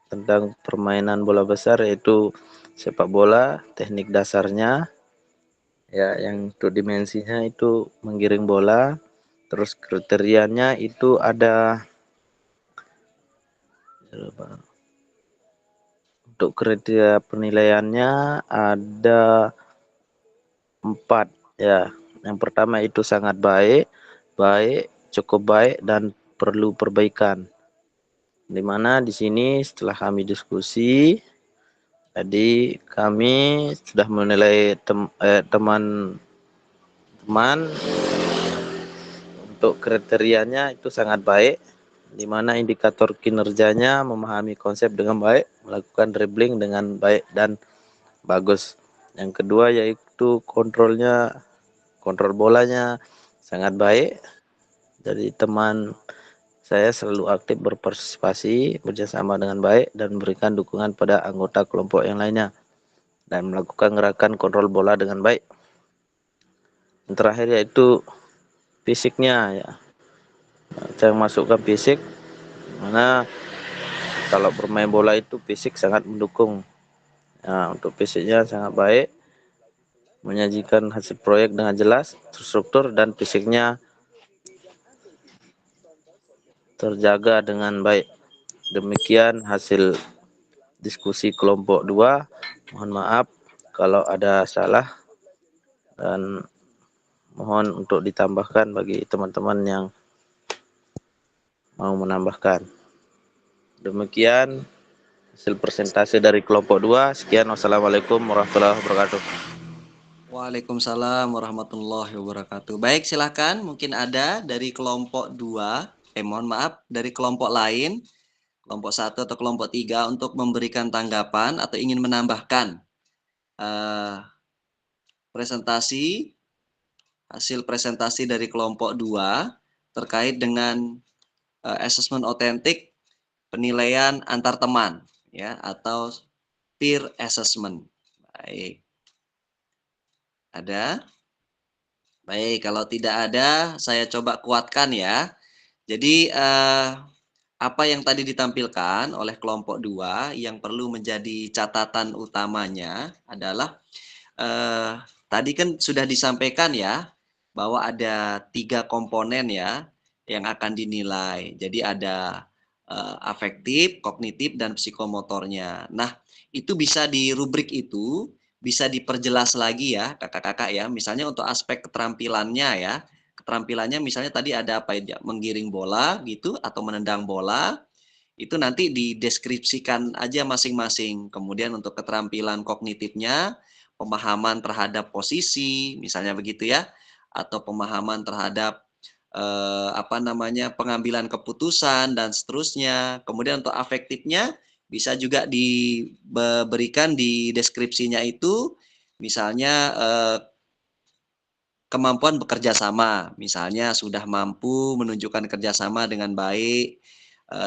tentang permainan bola besar, yaitu sepak bola, teknik dasarnya. Ya, yang untuk dimensinya itu menggiring bola. Terus kriterianya itu ada, untuk kriteria penilaiannya ada 4 ya. Yang pertama itu sangat baik, cukup baik, dan perlu perbaikan. Dimana di sini setelah kami diskusi, jadi kami sudah menilai teman-teman untuk kriterianya itu sangat baik, di mana indikator kinerjanya memahami konsep dengan baik, melakukan dribbling dengan baik dan bagus. Yang kedua yaitu kontrol bolanya sangat baik. Jadi teman saya selalu aktif berpartisipasi, bekerjasama dengan baik, dan memberikan dukungan pada anggota kelompok yang lainnya, dan melakukan gerakan kontrol bola dengan baik. Yang terakhir yaitu fisiknya ya. Saya masukkan fisik, mana kalau bermain bola itu fisik sangat mendukung. Nah, untuk fisiknya sangat baik, menyajikan hasil proyek dengan jelas, terstruktur, dan fisiknya terjaga dengan baik. Demikian hasil diskusi kelompok 2. Mohon maaf kalau ada salah, dan mohon untuk ditambahkan bagi teman-teman yang mau menambahkan. Demikian hasil presentasi dari kelompok 2. Sekian, wassalamualaikum warahmatullahi wabarakatuh. Waalaikumsalam warahmatullahi wabarakatuh. Baik, silakan. Mungkin ada dari kelompok 2, mohon maaf, dari kelompok lain, kelompok 1 atau kelompok 3 untuk memberikan tanggapan atau ingin menambahkan hasil presentasi dari kelompok 2 terkait dengan asesmen otentik penilaian antar teman ya, atau peer assessment. Baik. Ada? Baik, kalau tidak ada, saya coba kuatkan ya. Jadi, apa yang tadi ditampilkan oleh kelompok 2 yang perlu menjadi catatan utamanya adalah, tadi kan sudah disampaikan ya, bahwa ada 3 komponen ya, yang akan dinilai. Jadi ada, afektif, kognitif, dan psikomotornya. Nah, itu bisa di rubrik itu, bisa diperjelas lagi ya kakak-kakak ya, misalnya untuk aspek keterampilannya ya, keterampilannya misalnya tadi ada apa ya, menggiring bola gitu atau menendang bola, itu nanti dideskripsikan aja masing-masing. Kemudian untuk keterampilan kognitifnya, pemahaman terhadap posisi misalnya begitu ya, atau pemahaman terhadap pengambilan keputusan dan seterusnya. Kemudian untuk afektifnya bisa juga diberikan di deskripsinya itu, misalnya kemampuan bekerja sama, misalnya sudah mampu menunjukkan kerjasama dengan baik,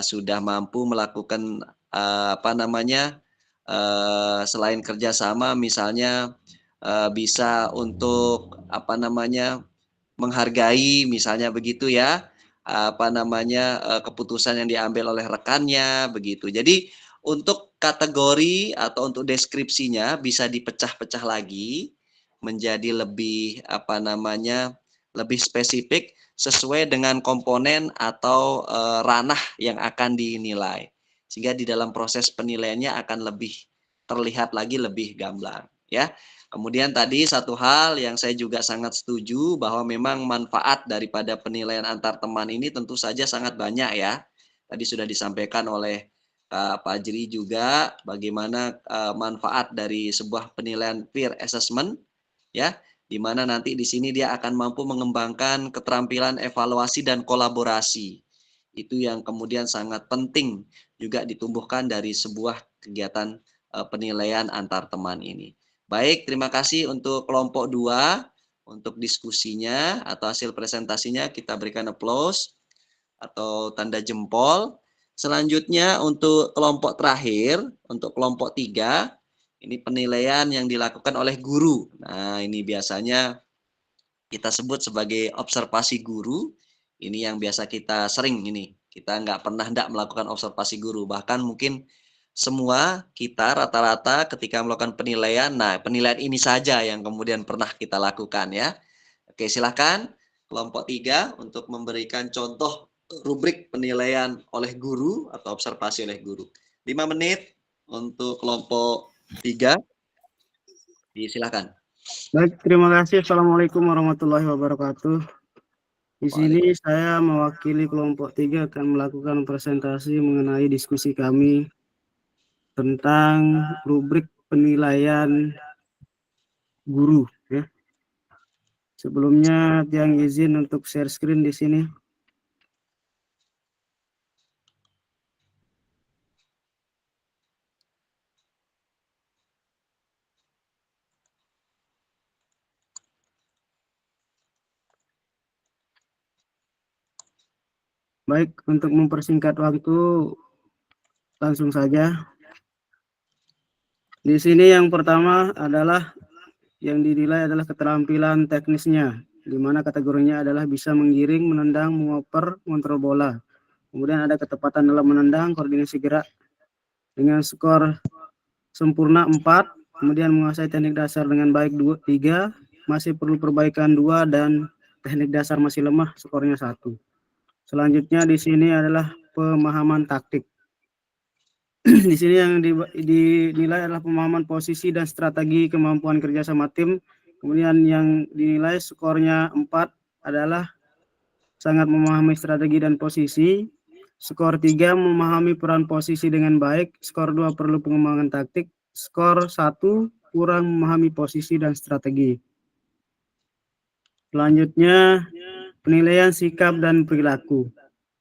sudah mampu melakukan selain kerjasama, misalnya bisa untuk menghargai, misalnya begitu ya, keputusan yang diambil oleh rekannya begitu. Jadi untuk kategori atau untuk deskripsinya bisa dipecah-pecah lagi menjadi lebih lebih spesifik sesuai dengan komponen atau ranah yang akan dinilai, sehingga di dalam proses penilaiannya akan lebih terlihat lagi lebih gamblang ya. Kemudian tadi satu hal yang saya juga sangat setuju, bahwa memang manfaat daripada penilaian antar teman ini tentu saja sangat banyak ya. Tadi sudah disampaikan oleh Pak Fajri juga bagaimana manfaat dari sebuah penilaian peer assessment ya, di mana nanti di sini dia akan mampu mengembangkan keterampilan evaluasi dan kolaborasi. Itu yang kemudian sangat penting juga ditumbuhkan dari sebuah kegiatan penilaian antar teman ini. Baik, terima kasih untuk kelompok 2 untuk diskusinya atau hasil presentasinya kita berikan applause atau tanda jempol. Selanjutnya untuk kelompok terakhir, untuk kelompok 3, ini penilaian yang dilakukan oleh guru. Nah, ini biasanya kita sebut sebagai observasi guru. Ini yang biasa kita sering ini. Kita nggak pernah melakukan observasi guru. Bahkan mungkin semua kita rata-rata ketika melakukan penilaian, nah penilaian ini saja yang kemudian pernah kita lakukan ya. Oke, silakan kelompok 3 untuk memberikan contoh rubrik penilaian oleh guru atau observasi oleh guru. 5 menit untuk kelompok 3. Silakan. Baik, terima kasih. Assalamualaikum warahmatullahi wabarakatuh. Di sini saya mewakili kelompok 3 akan melakukan presentasi mengenai diskusi kami tentang rubrik penilaian guru. Ya. Sebelumnya, yang izin untuk share screen di sini. Baik, untuk mempersingkat waktu, langsung saja. Di sini yang pertama adalah yang dinilai adalah keterampilan teknisnya, di mana kategorinya adalah bisa menggiring, menendang, mengoper, mengontrol bola. Kemudian ada ketepatan dalam menendang, koordinasi gerak dengan skor sempurna 4, kemudian menguasai teknik dasar dengan baik 3, masih perlu perbaikan 2, dan teknik dasar masih lemah, skornya 1. Selanjutnya di sini adalah pemahaman taktik. Di sini yang dinilai adalah pemahaman posisi dan strategi kemampuan kerja sama tim. Kemudian yang dinilai skornya 4 adalah sangat memahami strategi dan posisi. Skor 3 memahami peran posisi dengan baik. Skor 2 perlu pengembangan taktik. Skor 1 kurang memahami posisi dan strategi. Selanjutnya penilaian sikap dan perilaku.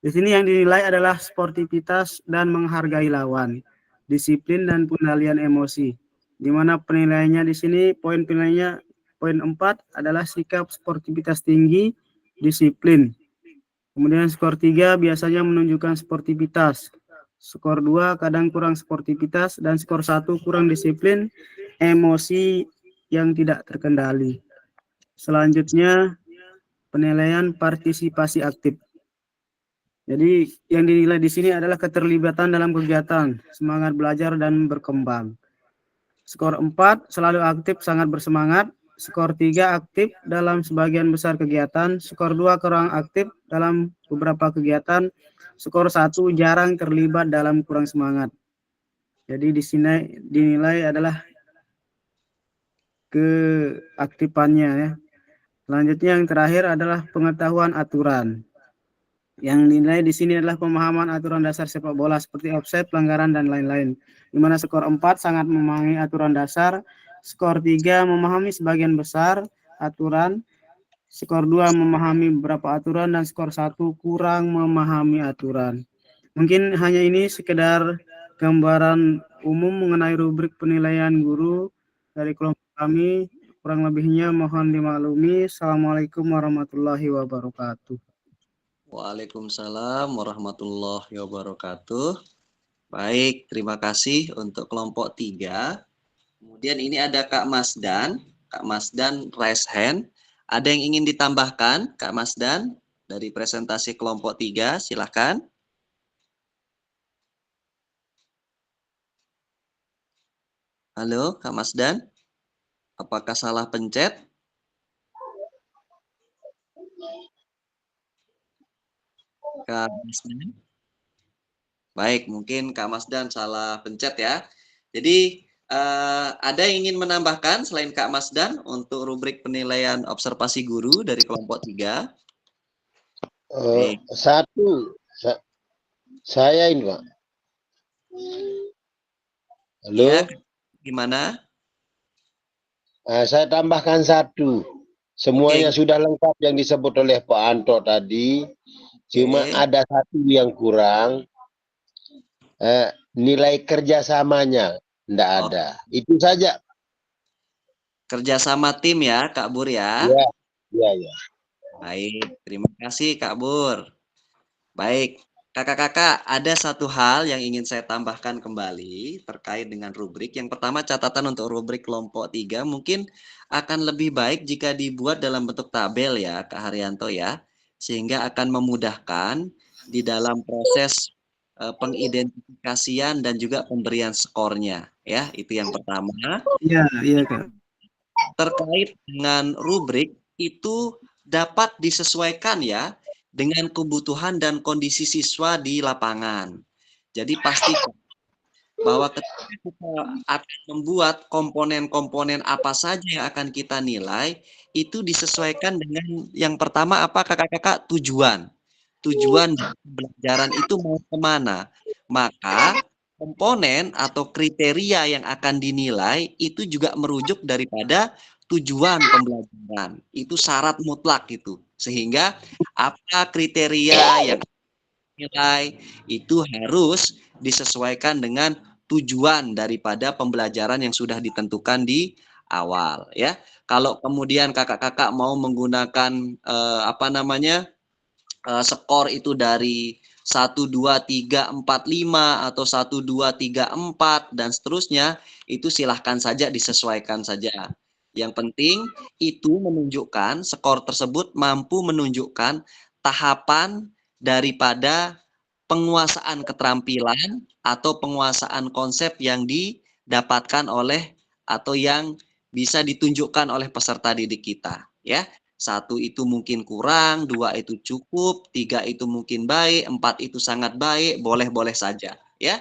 Di sini yang dinilai adalah sportivitas dan menghargai lawan, disiplin dan pengendalian emosi. Di mana penilaiannya di sini poin penilaiannya poin 4 adalah sikap sportivitas tinggi, disiplin. Kemudian skor 3 biasanya menunjukkan sportivitas. Skor 2 kadang kurang sportivitas dan skor 1 kurang disiplin, emosi yang tidak terkendali. Selanjutnya penilaian partisipasi aktif. Jadi yang dinilai di sini adalah keterlibatan dalam kegiatan, semangat belajar dan berkembang. Skor 4 selalu aktif, sangat bersemangat. Skor 3 aktif dalam sebagian besar kegiatan. Skor 2 kurang aktif dalam beberapa kegiatan. Skor 1 jarang terlibat dalam kurang semangat. Jadi di sini dinilai adalah keaktifannya ya. Selanjutnya yang terakhir adalah pengetahuan aturan. Yang dinilai di sini adalah pemahaman aturan dasar sepak bola seperti offside, pelanggaran, dan lain-lain. Di mana skor 4 sangat memahami aturan dasar, skor 3 memahami sebagian besar aturan, skor 2 memahami beberapa aturan, dan skor 1 kurang memahami aturan. Mungkin hanya ini sekedar gambaran umum mengenai rubrik penilaian guru dari kelompok kami. Kurang lebihnya mohon dimaklumi. Assalamualaikum warahmatullahi wabarakatuh. Waalaikumsalam warahmatullahi wabarakatuh. Baik, terima kasih untuk kelompok 3. Kemudian ini ada Kak Masdan. Kak Masdan raise hand. Ada yang ingin ditambahkan, Kak Masdan, dari presentasi kelompok 3, silakan. Halo, Kak Masdan. Apakah salah pencet? Kak Masdan. Baik, mungkin Kak Masdan salah pencet ya. Jadi ada yang ingin menambahkan selain Kak Masdan untuk rubrik penilaian observasi guru dari kelompok 3? Satu, saya ini Pak. Halo? Ya, gimana? Saya tambahkan satu. Semuanya sudah lengkap yang disebut oleh Pak Anto tadi. Cuma ada satu yang kurang. Nilai kerjasamanya. Enggak ada. Itu saja. Kerjasama tim ya, Kak Bur ya. Iya, iya, iya. Baik, terima kasih Kak Bur. Baik, kakak-kakak, ada satu hal yang ingin saya tambahkan kembali terkait dengan rubrik. Yang pertama, catatan untuk rubrik kelompok 3 mungkin akan lebih baik jika dibuat dalam bentuk tabel ya, Kak Haryanto ya, sehingga akan memudahkan di dalam proses pengidentifikasian dan juga pemberian skornya ya. Itu yang pertama. Iya, iya Kak. Terkait dengan rubrik itu dapat disesuaikan ya dengan kebutuhan dan kondisi siswa di lapangan. Jadi pastikan bahwa ketika kita akan membuat komponen-komponen apa saja yang akan kita nilai, itu disesuaikan dengan yang pertama apa kakak-kakak? Tujuan. Tujuan pembelajaran itu mau kemana. Maka komponen atau kriteria yang akan dinilai itu juga merujuk daripada tujuan pembelajaran. Itu syarat mutlak itu. Sehingga apa kriteria yang nilai itu harus disesuaikan dengan tujuan daripada pembelajaran yang sudah ditentukan di awal ya. Kalau kemudian kakak-kakak mau menggunakan skor itu dari 1, 2, 3, 4, 5 atau 1, 2, 3, 4 dan seterusnya, itu silahkan saja disesuaikan saja. Yang penting itu menunjukkan skor tersebut mampu menunjukkan tahapan daripada penguasaan keterampilan atau penguasaan konsep yang didapatkan oleh atau yang bisa ditunjukkan oleh peserta didik kita ya. 1 itu mungkin kurang, 2 itu cukup, 3 itu mungkin baik, 4 itu sangat baik, boleh-boleh saja ya.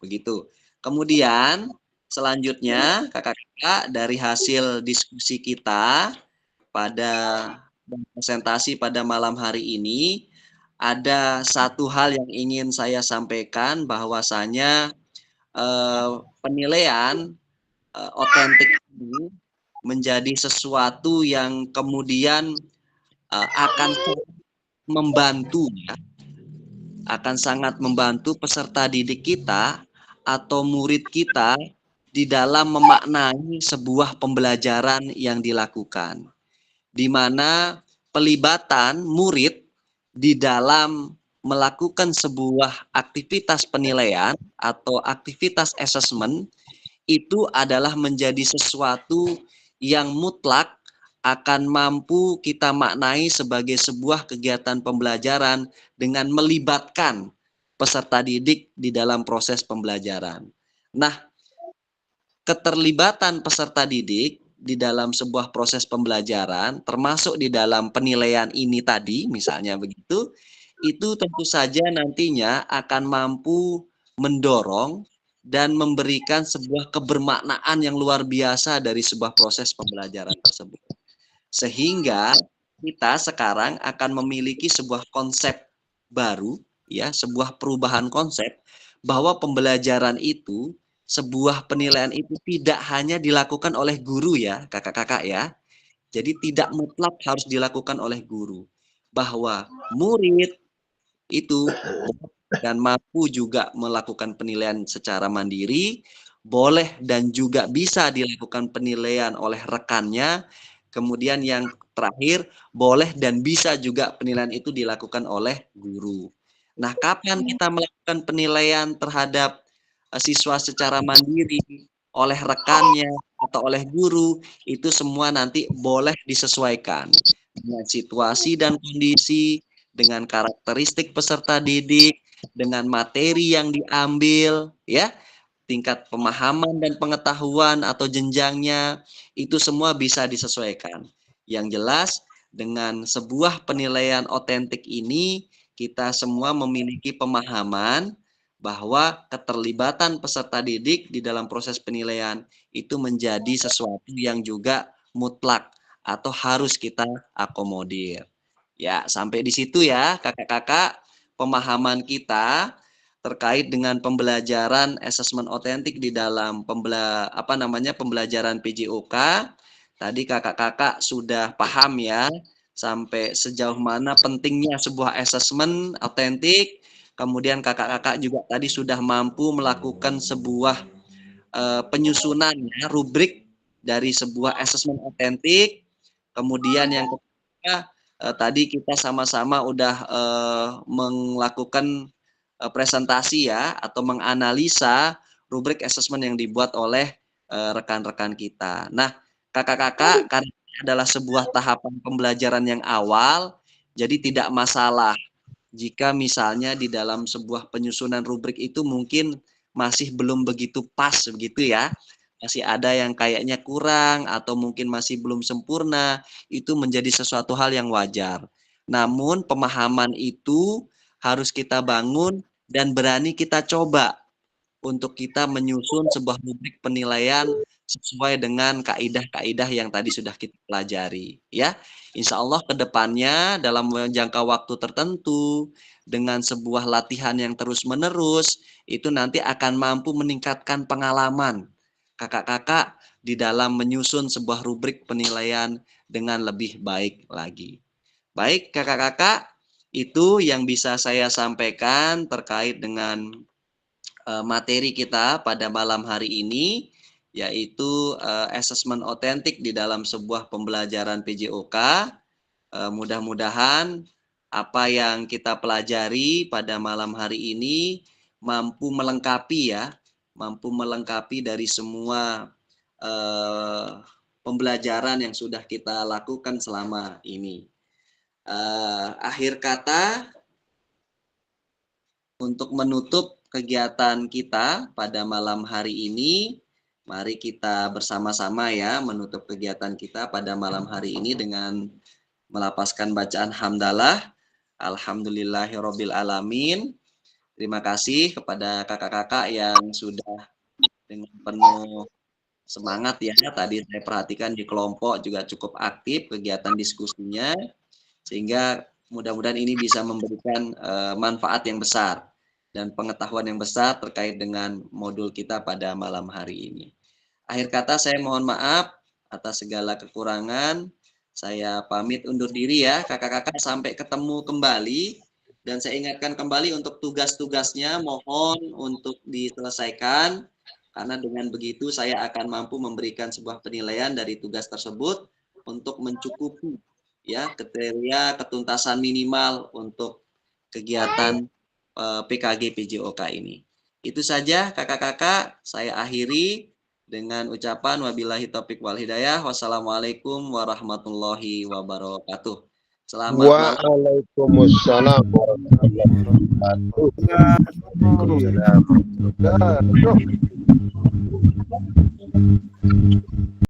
Begitu. Kemudian selanjutnya kakak-kakak dari hasil diskusi kita pada presentasi pada malam hari ini ada satu hal yang ingin saya sampaikan bahwasanya penilaian otentik ini menjadi sesuatu yang kemudian akan membantu ya, akan sangat membantu peserta didik kita atau murid kita di dalam memaknai sebuah pembelajaran yang dilakukan, di mana pelibatan murid di dalam melakukan sebuah aktivitas penilaian atau aktivitas assessment itu adalah menjadi sesuatu yang mutlak akan mampu kita maknai sebagai sebuah kegiatan pembelajaran dengan melibatkan peserta didik di dalam proses pembelajaran. Nah, keterlibatan peserta didik di dalam sebuah proses pembelajaran, termasuk di dalam penilaian ini tadi, misalnya begitu, itu tentu saja nantinya akan mampu mendorong dan memberikan sebuah kebermaknaan yang luar biasa dari sebuah proses pembelajaran tersebut. Sehingga kita sekarang akan memiliki sebuah konsep baru, ya, sebuah perubahan konsep bahwa pembelajaran itu, sebuah penilaian itu tidak hanya dilakukan oleh guru ya, kakak-kakak ya. Jadi tidak mutlak harus dilakukan oleh guru. Bahwa murid itu dan mampu juga melakukan penilaian secara mandiri, boleh dan juga bisa dilakukan penilaian oleh rekannya. Kemudian yang terakhir, boleh dan bisa juga penilaian itu dilakukan oleh guru. Nah, kapan kita melakukan penilaian terhadap siswa secara mandiri oleh rekannya atau oleh guru, itu semua nanti boleh disesuaikan dengan situasi dan kondisi, dengan karakteristik peserta didik, dengan materi yang diambil, ya, tingkat pemahaman dan pengetahuan atau jenjangnya, itu semua bisa disesuaikan. Yang jelas, dengan sebuah penilaian otentik ini, kita semua memiliki pemahaman bahwa keterlibatan peserta didik di dalam proses penilaian itu menjadi sesuatu yang juga mutlak atau harus kita akomodir. Ya, sampai di situ ya, kakak-kakak, pemahaman kita terkait dengan pembelajaran asesmen otentik di dalam pembelajaran PJOK. Tadi kakak-kakak sudah paham ya, sampai sejauh mana pentingnya sebuah asesmen otentik. Kemudian kakak-kakak juga tadi sudah mampu melakukan sebuah penyusunan ya, rubrik dari sebuah asesmen otentik. Kemudian yang ketiga, tadi kita sama-sama udah melakukan presentasi ya, atau menganalisa rubrik asesmen yang dibuat oleh rekan-rekan kita. Nah, kakak-kakak, karena ini adalah sebuah tahapan pembelajaran yang awal, jadi tidak masalah jika misalnya di dalam sebuah penyusunan rubrik itu mungkin masih belum begitu pas begitu ya. Masih ada yang kayaknya kurang atau mungkin masih belum sempurna, itu menjadi sesuatu hal yang wajar. Namun pemahaman itu harus kita bangun dan berani kita coba untuk kita menyusun sebuah rubrik penilaian sesuai dengan kaidah-kaidah yang tadi sudah kita pelajari ya. Insya Allah ke depannya dalam jangka waktu tertentu dengan sebuah latihan yang terus-menerus itu nanti akan mampu meningkatkan pengalaman kakak-kakak di dalam menyusun sebuah rubrik penilaian dengan lebih baik lagi. Baik kakak-kakak, itu yang bisa saya sampaikan terkait dengan materi kita pada malam hari ini, yaitu asesmen otentik di dalam sebuah pembelajaran PJOK. Mudah-mudahan apa yang kita pelajari pada malam hari ini mampu melengkapi ya, mampu melengkapi dari semua pembelajaran yang sudah kita lakukan selama ini. Akhir kata, untuk menutup kegiatan kita pada malam hari ini, mari kita bersama-sama ya menutup kegiatan kita pada malam hari ini dengan melapaskan bacaan hamdalah. Alhamdulillahirabbil alamin. Terima kasih kepada kakak-kakak yang sudah dengan penuh semangat ya. Tadi saya perhatikan di kelompok juga cukup aktif kegiatan diskusinya, sehingga mudah-mudahan ini bisa memberikan manfaat yang besar dan pengetahuan yang besar terkait dengan modul kita pada malam hari ini. Akhir kata saya mohon maaf atas segala kekurangan. Saya pamit undur diri ya kakak-kakak, sampai ketemu kembali. Dan saya ingatkan kembali untuk tugas-tugasnya mohon untuk diselesaikan, karena dengan begitu saya akan mampu memberikan sebuah penilaian dari tugas tersebut untuk mencukupi ya kriteria ketuntasan minimal untuk kegiatan PKG PJOK ini. Itu saja kakak-kakak, saya akhiri dengan ucapan wabillahi taufik wal hidayah. Wassalamualaikum warahmatullahi wabarakatuh. Selamat malam. Waalaikumsalam warahmatullahi wabarakatuh. Waalaikumsalam.